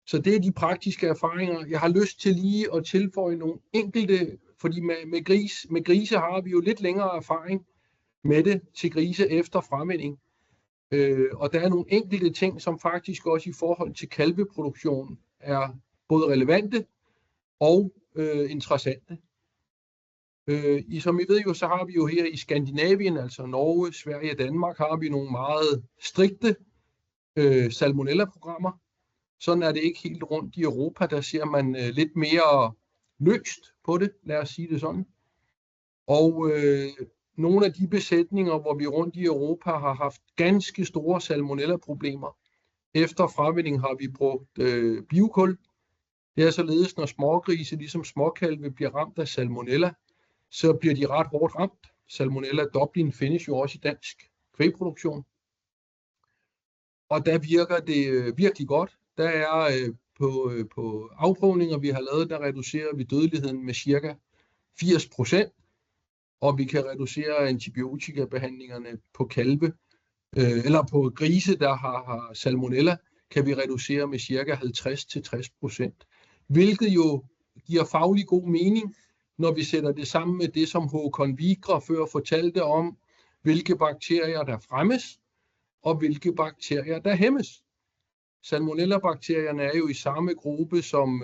Så det er de praktiske erfaringer. Jeg har lyst til lige at tilføje nogle enkelte, fordi med grise har vi jo lidt længere erfaring med det til grise efter fremvinding. Og der er nogle enkelte ting, som faktisk også i forhold til kalveproduktion er både relevante og interessante. Som I ved jo, så har vi jo her i Skandinavien, altså Norge, Sverige og Danmark, har vi nogle meget strikte salmonella-programmer. Sådan er det ikke helt rundt i Europa, der ser man lidt mere løst på det, lad os sige det sådan. Og nogle af de besætninger, hvor vi rundt i Europa har haft ganske store salmonella-problemer, efter fravinding har vi brugt biokul. Det er således, når smågrise, ligesom småkalve, bliver ramt af salmonella, så bliver de ret hårdt ramt. Salmonella Dublin findes jo også i dansk kvægproduktion. Og der virker det virkelig godt. Der er på afprøvninger, vi har lavet, der reducerer vi dødeligheden med cirka 80%, og vi kan reducere antibiotikabehandlingerne på kalve, eller på grise, der har salmonella, kan vi reducere med cirka 50-60%. Hvilket jo giver faglig god mening, når vi sætter det sammen med det, som Håkon Vigra før fortalte om, hvilke bakterier der fremmes, og hvilke bakterier der hæmmes. Salmonella-bakterierne er jo i samme gruppe som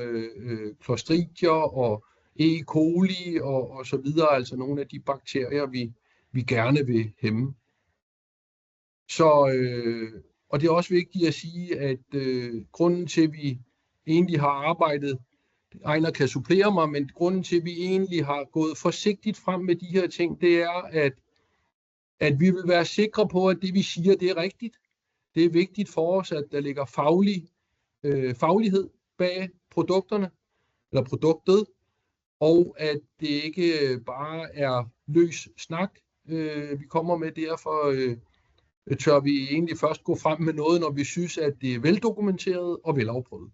Clostridier og E. coli og så videre, altså nogle af de bakterier, vi gerne vil hæmme. Så, og det er også vigtigt at sige, at grunden til, at vi egentlig har arbejdet, Ejner kan supplere mig, men grunden til, at vi egentlig har gået forsigtigt frem med de her ting, det er, at vi vil være sikre på, at det vi siger, det er rigtigt. Det er vigtigt for os, at der ligger faglighed bag produkterne, eller produktet, og at det ikke bare er løs snak, vi kommer med. Derfor tør vi egentlig først gå frem med noget, når vi synes, at det er veldokumenteret og velafprøvet.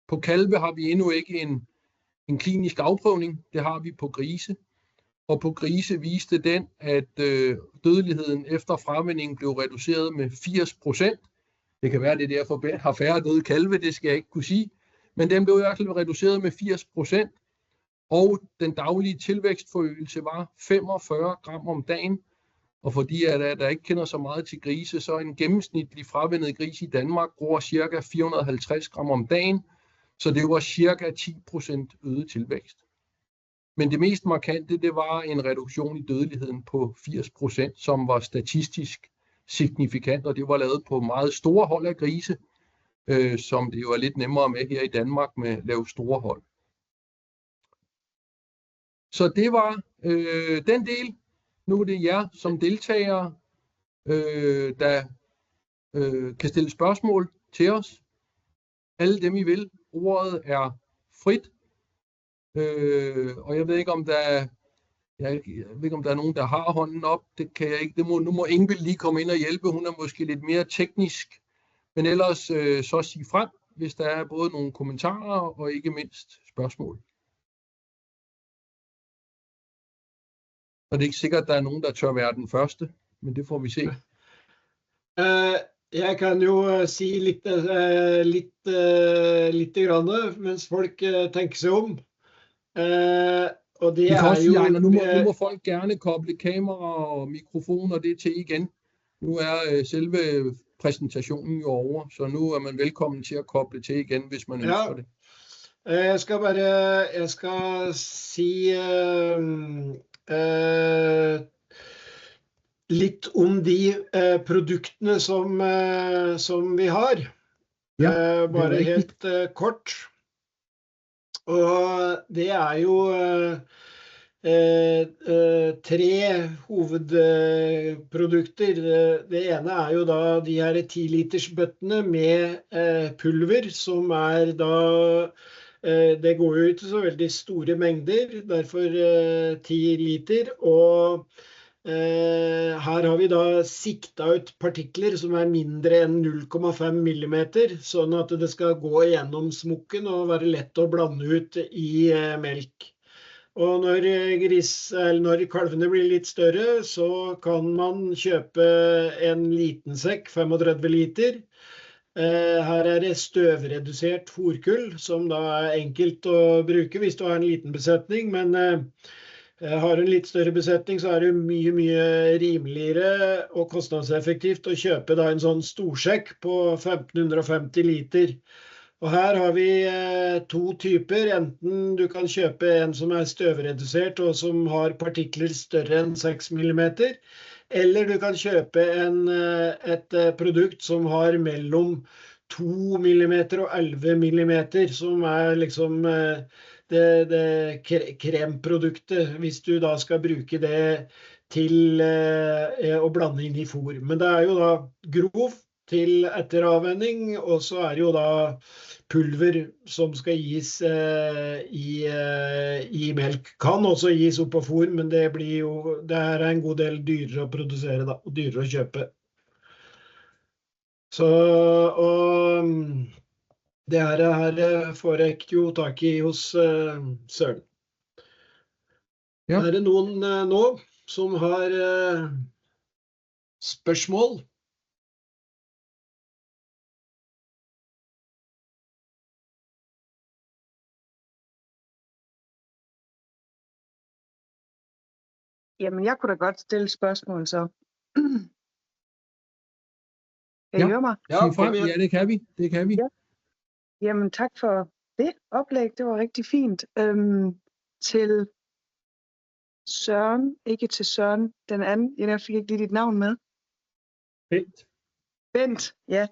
På kalve har vi endnu ikke en klinisk afprøvning, det har vi på grise. Og på grise viste den, at dødeligheden efter fravinding blev reduceret med 80%. Det kan være, at det derfor Ben har færre døde kalve, det skal jeg ikke kunne sige. Men den blev i hvert fald reduceret med 80%. Og den daglige tilvækstforøgelse var 45 gram om dagen. Og fordi der ikke kender så meget til grise, så en gennemsnitlig fravindet gris i Danmark bruger ca. 450 gram om dagen. Så det var ca. 10% øget tilvækst. Men det mest markante, det var en reduktion i dødeligheden på 80%, som var statistisk signifikant, og det var lavet på meget store hold af grise, som det jo er lidt nemmere med her i Danmark med lave store hold. Så det var den del. Nu er det jer som deltagere, der kan stille spørgsmål til os. Alle dem I vil. Ordet er frit. Og jeg ved ikke om der er nogen, der har hånden op. Det kan jeg ikke. Nu må Ingvild lige komme ind og hjælpe. Hun er måske lidt mere teknisk. Men ellers så sig frem, hvis der er både nogle kommentarer og ikke mindst spørgsmål. Og det er ikke sikkert, at der er nogen, der tør være den første, men det får vi se. Jeg kan jo si litt grann, mens folk tenker seg om. Og det kan også sige, jo... Ejner, nu må folk gerne koble kamera og mikrofon og det til igen. Nu er selve præsentationen jo over, så nu er man velkommen til at koble til igen, hvis man ønsker det. Jeg skal si litt om de produktene som vi har. Bare helt kort. Og det jo 3 hovedprodukter. Det ene jo da de her 10 liters bøttene med pulver, som da det går jo ikke så veldig store mengder, derfor 10 liter, og her har vi da siktet ut partikler som mindre enn 0,5 millimeter, sånn at det skal gå gjennom smokken og være lett å blande ut i melk. Og når kalvene blir litt større, så kan man kjøpe en liten sekk, 35 liter. Her det støvredusert fôrkull, som da enkelt å bruke hvis du har en liten besetning, men har en litt større besetning, så det mye, mye rimeligere og kostnadseffektivt å kjøpe da en sånn storsekk på 1550 liter. Og her har vi 2 typer, enten du kan kjøpe en som støvredusert og som har partikler større enn 6 millimeter, eller du kan kjøpe et produkt som har mellom 2 millimeter og 11 millimeter, som liksom det kremproduktet, hvis du da skal bruke det til å blande inn i fôr. Men det jo da grov til etteravvenning, og så det jo da pulver som skal gis i melk. Kan også gis opp på fôr, men det en god del dyrere å produsere da, og dyrere å kjøpe. Så, og det her får jeg ikke jo tak i hos Søren. Det noen nå som har spørsmål? Jamen, jeg kunne da godt stille spørgsmål så. Kan I høre mig? Ja, det kan vi. Ja. Jamen, tak for det oplæg. Det var rigtig fint. Til Søren, ikke til Søren, den anden. Jeg fik ikke lige dit navn med. Bent, ja.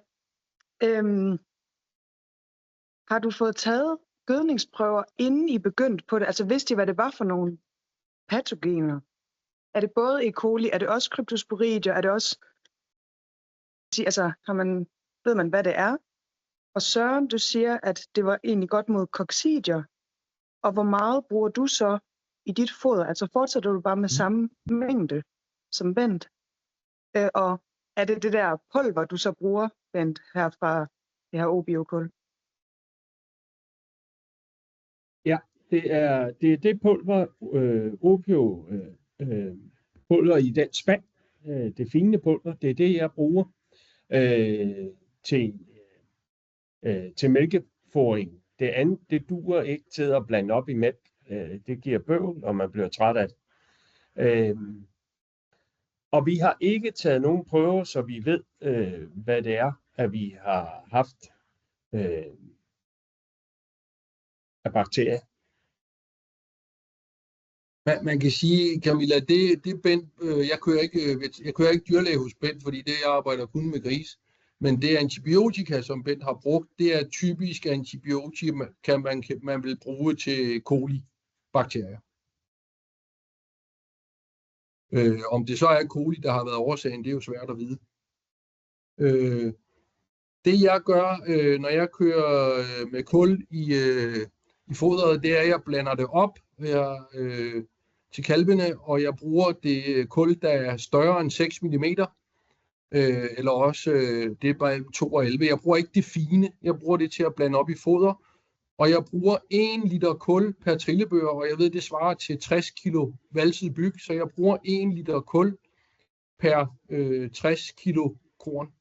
Har du fået taget gødningsprøver, inden I begyndte på det? Altså, vidste I, hvad det var for nogle patogener? Det både E. coli, det også Cryptosporidium, det også... Altså, ved man, hvad det Og Søren, du siger, at det var egentlig godt mod coccidier. Og hvor meget bruger du så i dit foder? Altså fortsætter du bare med samme mængde som Bent? Og det det der pulver, du så bruger, Bent, her fra det her OBIO-kul? Ja, det det pulver, OBIO pulver i den spand, det fine pulver, det det, jeg bruger til mælkefodring. Det andet, det duer ikke til at blande op i mælk. Det giver bøvl, og man bliver træt af det. Og vi har ikke taget nogen prøver, så vi ved, hvad det at vi har haft af bakterier. Man kan sige, Camilla, det Bent, jeg kører ikke dyrlæge hos Bent, fordi jeg arbejder kun med gris. Men det antibiotika, som Bent har brugt, det typisk antibiotika, man vil bruge til kolibakterier. Om det så er coli, der har været årsagen, det er jo svært at vide. Det jeg gør, når jeg kører med kul i foderet, det er, at jeg blander det op til kalvene, og jeg bruger det kul, der er større end 6 mm, eller også det er bare 2 og 11. Jeg bruger ikke det fine, jeg bruger det til at blande op i foder, og jeg bruger 1 liter kul per trillebør, og jeg ved, det svarer til 60 kilo valset byg, så jeg bruger 1 liter kul per 60 kilo korn.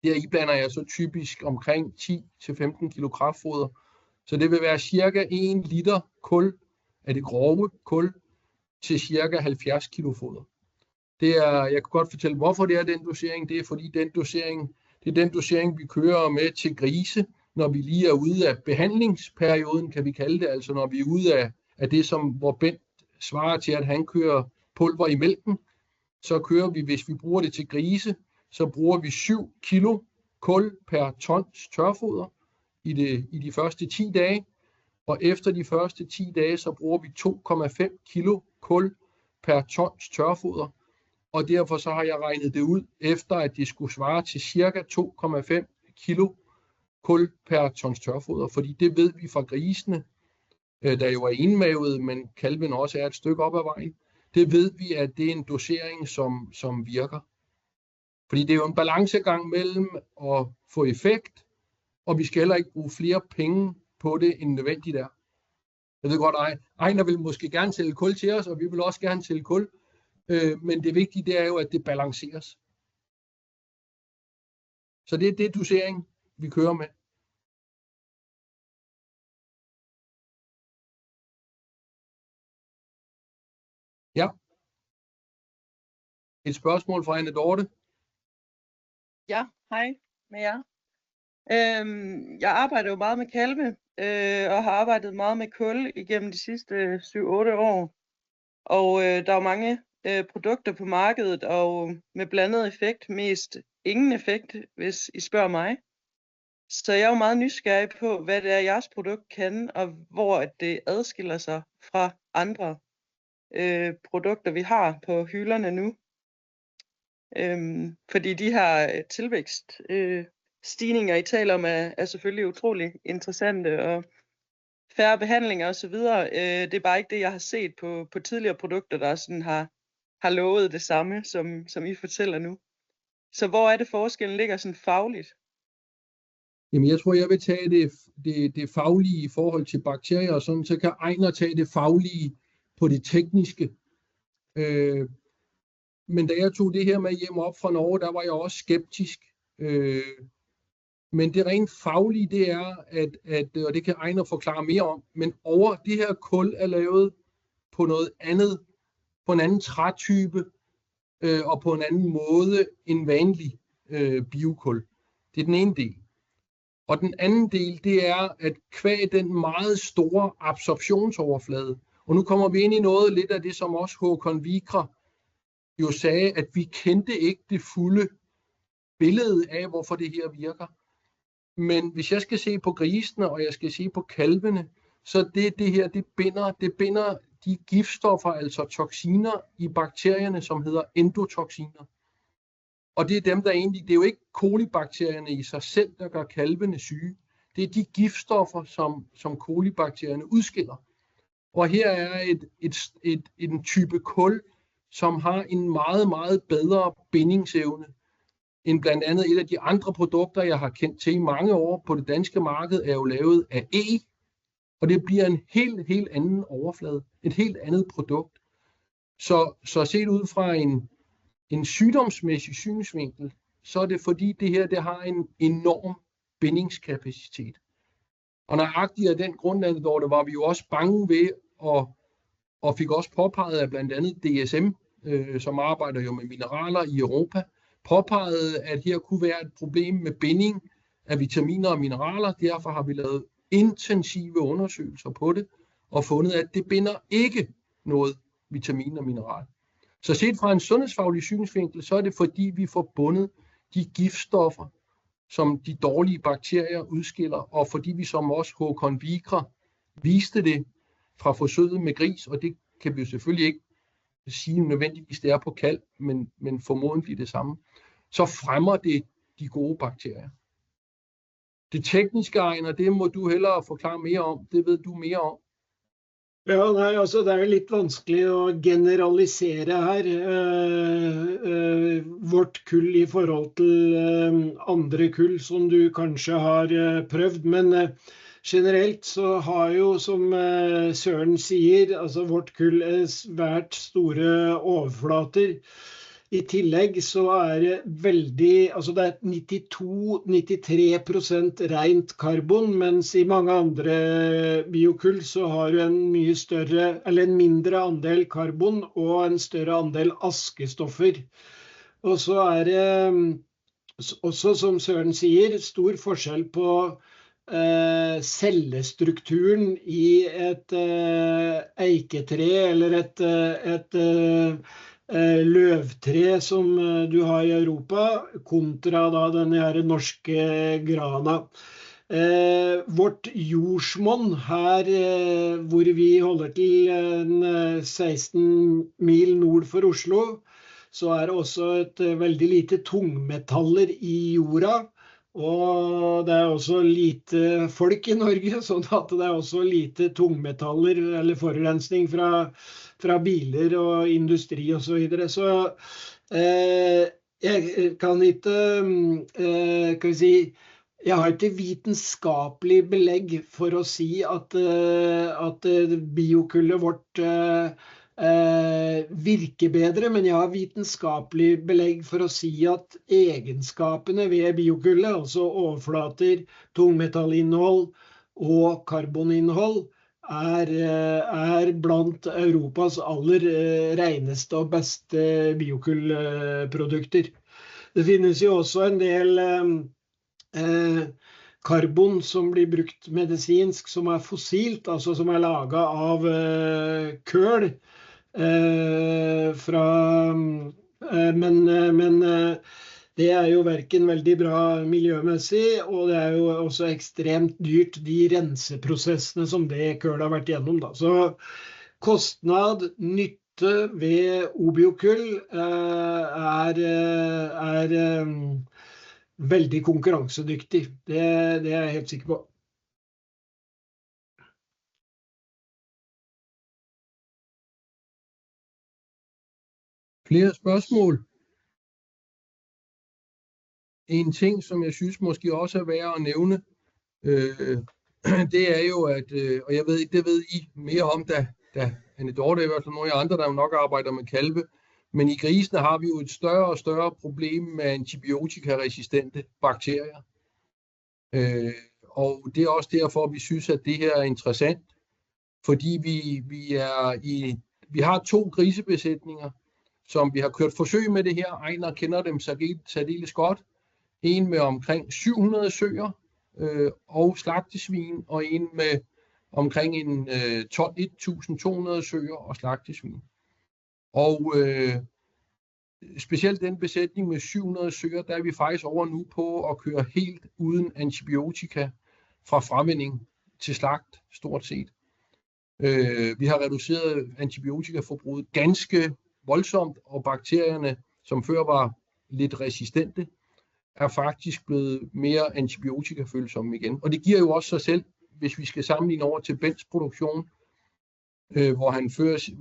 Deri blander jeg så typisk omkring 10-15 kilo kraftfoder. Så det vil være cirka 1 liter kul af det grove kul til cirka 70 kilo foder. Jeg kan godt fortælle, hvorfor det er den dosering. Det er fordi det er den dosering, vi kører med til grise, når vi lige er ude af behandlingsperioden, kan vi kalde det. Altså når vi er ude af det, hvor Bent svarer til, at han kører pulver i mælken, så kører vi, hvis vi bruger det til grise, så bruger vi 7 kilo kul per tons tørfoder i de første 10 dage. Og efter de første 10 dage, så bruger vi 2,5 kilo kul per tons tørfoder. Og derfor så har jeg regnet det ud, efter at det skulle svare til cirka 2,5 kilo kul per tons tørfoder. Fordi det ved vi fra grisene, der jo er enmavede, men kalven også er et stykke op ad vejen. Det ved vi, at det er en dosering, som virker. Fordi det er jo en balancegang mellem at få effekt, og vi skal heller ikke bruge flere penge på det, end nødvendigt er. Jeg ved godt, Ejner vil måske gerne sælge kul til os, og vi vil også gerne sælge kul. Men det vigtige, det er jo, at det balanceres. Så det er det dosering, vi kører med. Ja. Et spørgsmål fra Anne Dorte. Ja, hej med jer. Jeg arbejder jo meget med kalve, og har arbejdet meget med kul igennem de sidste 7-8 år. Og der er jo mange produkter på markedet, og med blandet effekt, mest ingen effekt, hvis I spørger mig. Så jeg er jo meget nysgerrig på, hvad det er, jeres produkt kan, og hvor det adskiller sig fra andre produkter, vi har på hylderne nu. Fordi de her tilvækststigninger, I taler om, er selvfølgelig utrolig interessante, og færre behandlinger osv. Det er bare ikke det, jeg har set på tidligere produkter, der sådan har lovet det samme, som I fortæller nu. Så hvor er det forskellen ligger sådan fagligt? Jamen jeg tror, jeg vil tage det faglige i forhold til bakterier, og sådan, så kan Ejner tage det faglige på det tekniske. Men da jeg tog det her med hjem op fra Norge, der var jeg også skeptisk. Men det rent faglige, det er, og det kan Ejner forklare mere om, men det her kul er lavet på noget andet, på en anden trætype, og på en anden måde end vanlig biokul. Det er den ene del. Og den anden del, det er, at kvæg den meget store absorptionsoverflade. Og nu kommer vi ind i noget lidt af det, som også Håkon Vikre jo sagde, at vi kendte ikke det fulde billede af, hvorfor det her virker. Men hvis jeg skal se på grisene, og jeg skal se på kalvene, så det her, det binder de giftstoffer, altså toksiner i bakterierne, som hedder endotoksiner. Og det er dem, der egentlig, det er jo ikke kolibakterierne i sig selv, der gør kalvene syge. Det er de giftstoffer, som kolibakterierne udskiller. Og her er en type kul, som har en meget, meget bedre bindingsevne end blandt andet et af de andre produkter, jeg har kendt til i mange år på det danske marked, er jo lavet af E. Og det bliver en helt anden overflade. Et helt andet produkt. Så set ud fra en sygdomsmæssig synsvinkel, så er det fordi det her det har en enorm bindingskapacitet. Og nøjagtigt af den grund, der var vi jo også bange ved, og fik også påpeget af blandt andet DSM, som arbejder jo med mineraler i Europa, påpegede, at her kunne være et problem med binding af vitaminer og mineraler. Derfor har vi lavet intensive undersøgelser på det, og fundet, at det binder ikke noget vitamin og mineral. Så set fra en sundhedsfaglig synsvinkel, så er det fordi, vi får bundet de giftstoffer, som de dårlige bakterier udskiller, og fordi vi som også Håkon Vikre viste det fra forsøget med gris, og det kan vi jo selvfølgelig ikke sige nødvendigvis, det er på kalk, men formodentlig det samme, så fremmer det de gode bakterier. Det tekniske, Ejner, det må du hellere forklare mere om. Det ved du mere om. Ja, nei, altså det er litt vanskelig å generalisere her vårt kull i forhold til andre kull som du kanskje har prøvd, men generelt så har jo, som Søren sier, altså vårt kull svært store overflater. I tillegg så det veldig, altså det 92-93% rent karbon, mens i mange andre biokull så har du en mye større, eller en mindre andel karbon og en større andel askestoffer. Og så det også, som Søren sier, stor forskjell på cellestrukturen i et eiketre eller et løvtre som du har i Europa, kontra da denne her norske grana. Vårt jordsmonn her, hvor vi holder til 16 mil nord for Oslo, så det også et veldig lite tungmetaller i jorda, og det også lite folk i Norge, sånn at det også lite tungmetaller eller forurensning fra biler og industri og så videre. Så jeg kan ikke, kan vi si, jeg har ikke vitenskapelig belegg for å si at biokullet vårt virker bedre, men jeg har vitenskapelig belegg for å si at egenskapene ved biokullet, altså overflater, tungmetallinnhold og karboninnhold, blant Europas aller reneste og beste biokullprodukter. Det finnes jo også en del karbon som blir brukt medisinsk, som fossilt, altså som laget av køl, men det jo hverken veldig bra miljømessig, og det jo også ekstremt dyrt, de renseprosessene som det køl har vært gjennom. Da. Så kostnad, nytte ved obiokull veldig konkurransedyktig. Det jeg helt sikker på. Flere spørsmål? En ting, som jeg synes måske også værd at nævne, det jo, at, og jeg ved ikke, det ved I mere om, da Anne Dorte i hvert fald nogle af andre, der jo nok arbejder med kalve, men i grisene har vi jo et større og større problem med antibiotikaresistente bakterier. Og det også derfor, vi synes, at det her interessant, fordi vi har 2 grisebesætninger, som vi har kørt forsøg med det her. Ejner kender dem særdeles godt. En med omkring 700 søer og slagtesvin, og en med omkring 1.200 søer og slagtesvin. Og specielt den besætning med 700 søer, der vi faktisk over nu på at køre helt uden antibiotika fra fremvinding til slagt, stort set. Vi har reduceret antibiotikaforbruget ganske voldsomt, og bakterierne, som før var lidt resistente, faktisk blevet mere antibiotikafølsomme igen. Og det giver jo også sig selv, hvis vi skal sammenligne over til Bents produktion, hvor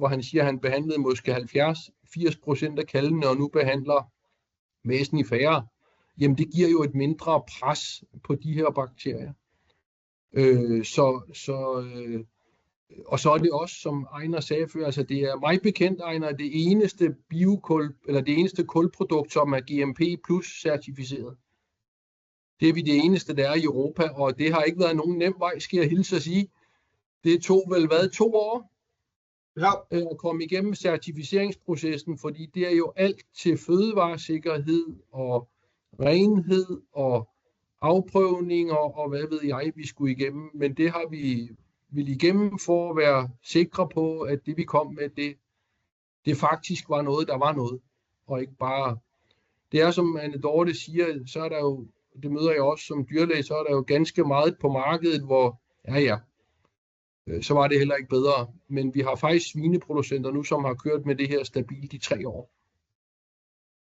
han siger, at han behandlede måske 70-80% af kalvene, og nu behandler væsentligt færre. Jamen det giver jo et mindre pres på de her bakterier. Og så det også, som Ejner sagde før, altså det mig bekendt, Ejner, det eneste biokul, eller det eneste kulprodukt, som GMP plus certificeret. Det vi det eneste, der i Europa, og det har ikke været nogen nem vej, skal jeg hilse at sige. Det tog vel 2 år at komme igennem certificeringsprocessen, fordi det jo alt til fødevaresikkerhed og renhed og afprøvninger og hvad ved jeg, vi skulle igennem. Men det har vi vil igennem for at være sikre på, at det vi kom med, det faktisk var noget, der var noget. Og ikke bare... Det som Anne Dorte siger, så der jo, det møder jeg også som dyrlæge, så der jo ganske meget på markedet, hvor, så var det heller ikke bedre. Men vi har faktisk svineproducenter nu, som har kørt med det her stabilt i 3 år.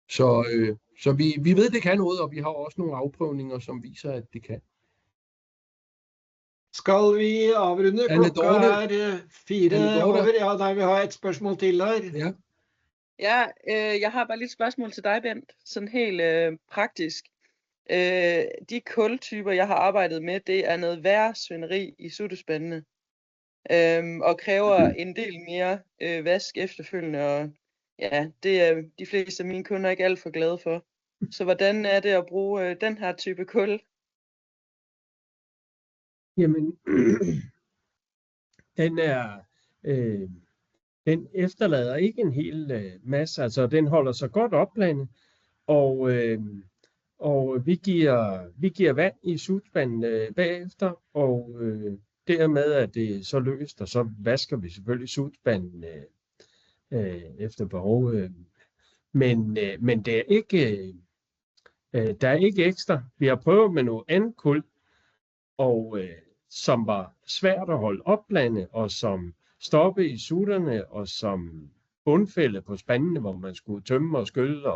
Så vi ved, det kan noget, og vi har også nogle afprøvninger, som viser, at det kan. Skal vi avrunde? Klokka er 4 over. Ja, nej, vi har et spørgsmål til her. Ja. Ja, jeg har bare lidt spørgsmål til dig, Bent. Sådan helt praktisk. De kultyper, jeg har arbejdet med, det er noget værre svineri i suttespandene. Og kræver en del mere vask efterfølgende. Og ja, det er de fleste af mine kunder ikke alt for glade for. Så hvordan er det at bruge den her type kul? Jamen, den efterlader ikke en hel masse, altså den holder sig godt opblandet, og vi giver vand i sutspanden bagefter, og dermed er det så løst, og så vasker vi selvfølgelig sutspanden efter behov. Men det er ikke, der er ikke ekstra. Vi har prøvet med noget andet kul, og som var svært at holde opblandet, og som stoppe i sutterne, og som bundfælde på spandene, hvor man skulle tømme og skylle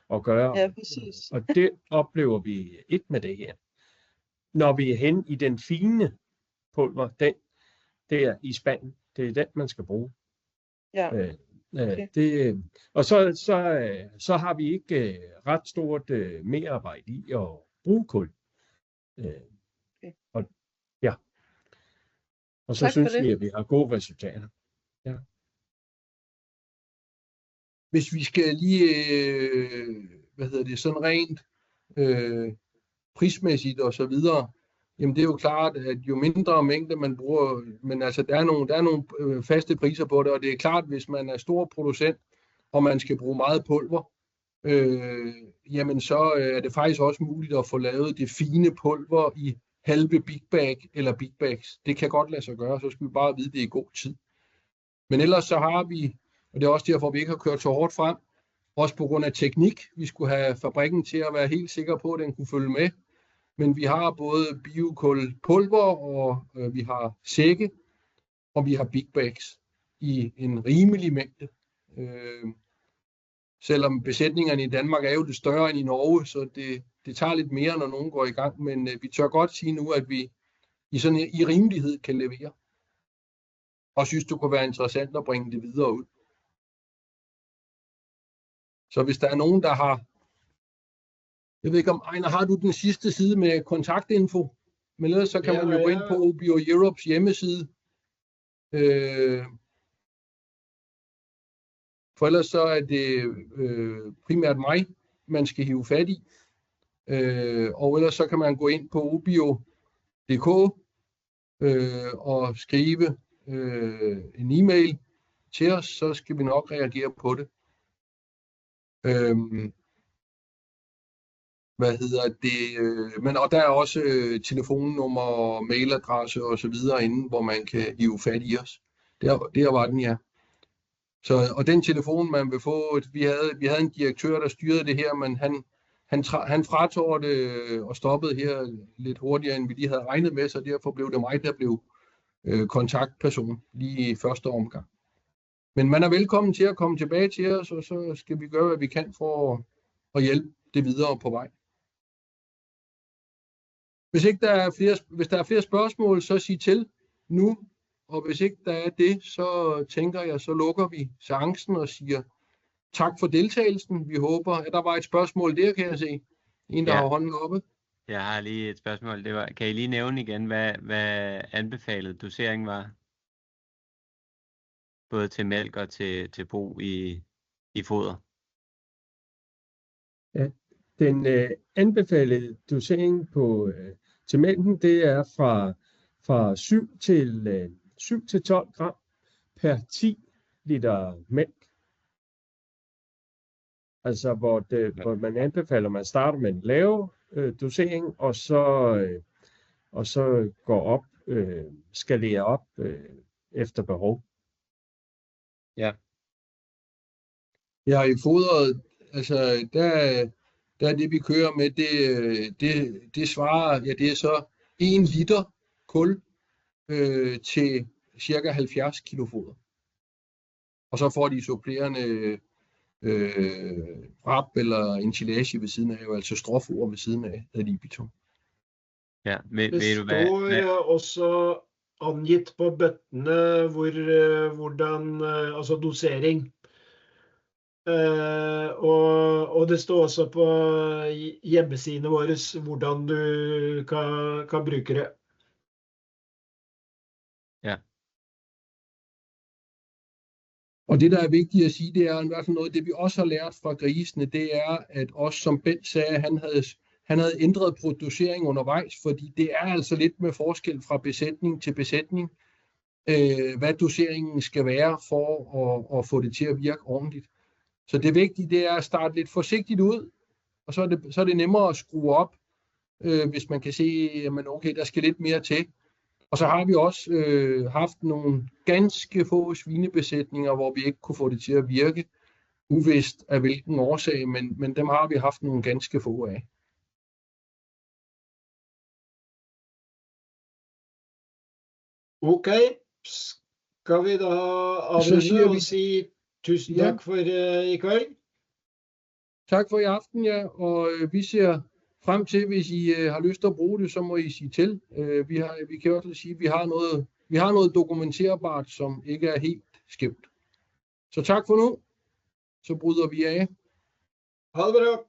og gøre. Ja, præcis. Og det oplever vi ikke med det her. Når vi er hen i den fine pulver, den der i spanden, det er den, man skal bruge. Ja. Okay. Og så har vi ikke ret stort merarbejde i at bruge kul. Okay. Og så synes vi, at vi har gode resultater. Ja. Hvis vi skal lige, sådan rent prismæssigt og så videre, jamen det er jo klart, at jo mindre mængde man bruger, men altså der er nogle faste priser på det, og det er klart, hvis man er stor producent, og man skal bruge meget pulver, jamen så er det faktisk også muligt at få lavet det fine pulver i halve big bag eller big bags. Det kan godt lade sig gøre, så skal vi bare vide det i god tid. Men ellers så har vi, og det er også derfor, vi ikke har kørt så hårdt frem, også på grund af teknik. Vi skulle have fabrikken til at være helt sikker på, at den kunne følge med. Men vi har både biokulpulver, og vi har sække, og vi har big bags i en rimelig mængde. Selvom besætningerne i Danmark er jo lidt større end i Norge, så det tager lidt mere, når nogen går i gang. Men vi tør godt sige nu, at vi i rimelighed kan levere. Og synes, det kunne være interessant at bringe det videre ud. Så hvis der er nogen, der har... Jeg ved ikke om, Ejner, har du den sidste side med kontaktinfo? Men ellers så kan man jo gå ind på Obio Europes hjemmeside. For ellers så er det primært mig, man skal hive fat i. Og ellers så kan man gå ind på obio.dk og skrive en e-mail til os, så skal vi nok reagere på det. Men og der er også telefonnummer, mailadresse og så videre inde, hvor man kan hive fat i os. Der var den, ja. Så, og den telefon, man vil få, vi havde en direktør, der styrede det her, men han fratog det og stoppede her lidt hurtigere, end vi lige havde regnet med, så derfor blev det mig, der blev kontaktperson lige i første omgang. Men man er velkommen til at komme tilbage til os, og så skal vi gøre, hvad vi kan for at hjælpe det videre på vej. Hvis der er flere spørgsmål, så sig til nu. Og hvis ikke der er det, så tænker jeg, så lukker vi seancen og siger tak for deltagelsen. Vi håber, at der var et spørgsmål der, kan jeg se. En, der har hånden oppe. Jeg har lige et spørgsmål. Kan I lige nævne igen, hvad anbefalet dosering var? Både til mælk og til brug i foder. Ja, den anbefalede dosering til mælken, det er fra 7 til 12 gram per 10 liter mælk. Altså hvor man anbefaler, at man starter med en lave dosering, og så går op, skalerer op efter behov. Ja. Ja, i fodret, altså der er det, vi kører med, det svarer, ja, det er så 1 liter kul til cirka 70 kilo foder. Og så får de supplerende rap eller ensilage ved siden af, altså stråfoder ved siden af libitum. Ja, Det ved du hvad? står også angitt på bøttene hvordan, altså dosering. Og det står også på hjemmesidene våre hvordan du kan bruke det. Ja. Og det, der er vigtigt at sige, det er i hvert fald noget, det vi også har lært fra grisene, det er, at også som Bent sagde, han havde ændret på dosering undervejs, fordi det er altså lidt med forskel fra besætning til besætning, hvad doseringen skal være for at få det til at virke ordentligt. Så det vigtige, det er at starte lidt forsigtigt ud, og så er det nemmere at skrue op, hvis man kan se, at okay, der skal lidt mere til. Og så har vi også haft nogle ganske få svinebesætninger, hvor vi ikke kunne få det til at virke, uvist af hvilken årsag, men dem har vi haft nogle ganske få af. Ok, skal vi da avrunde og sige tusind tak for i kveld? Tak for i aften, ja, og vi ser frem til, hvis I har lyst til at bruge det, så må I sige til. Vi kan også sige, at vi har noget dokumenterbart, som ikke er helt skævt. Så tak for nu. Så bryder vi af. Ha det bra.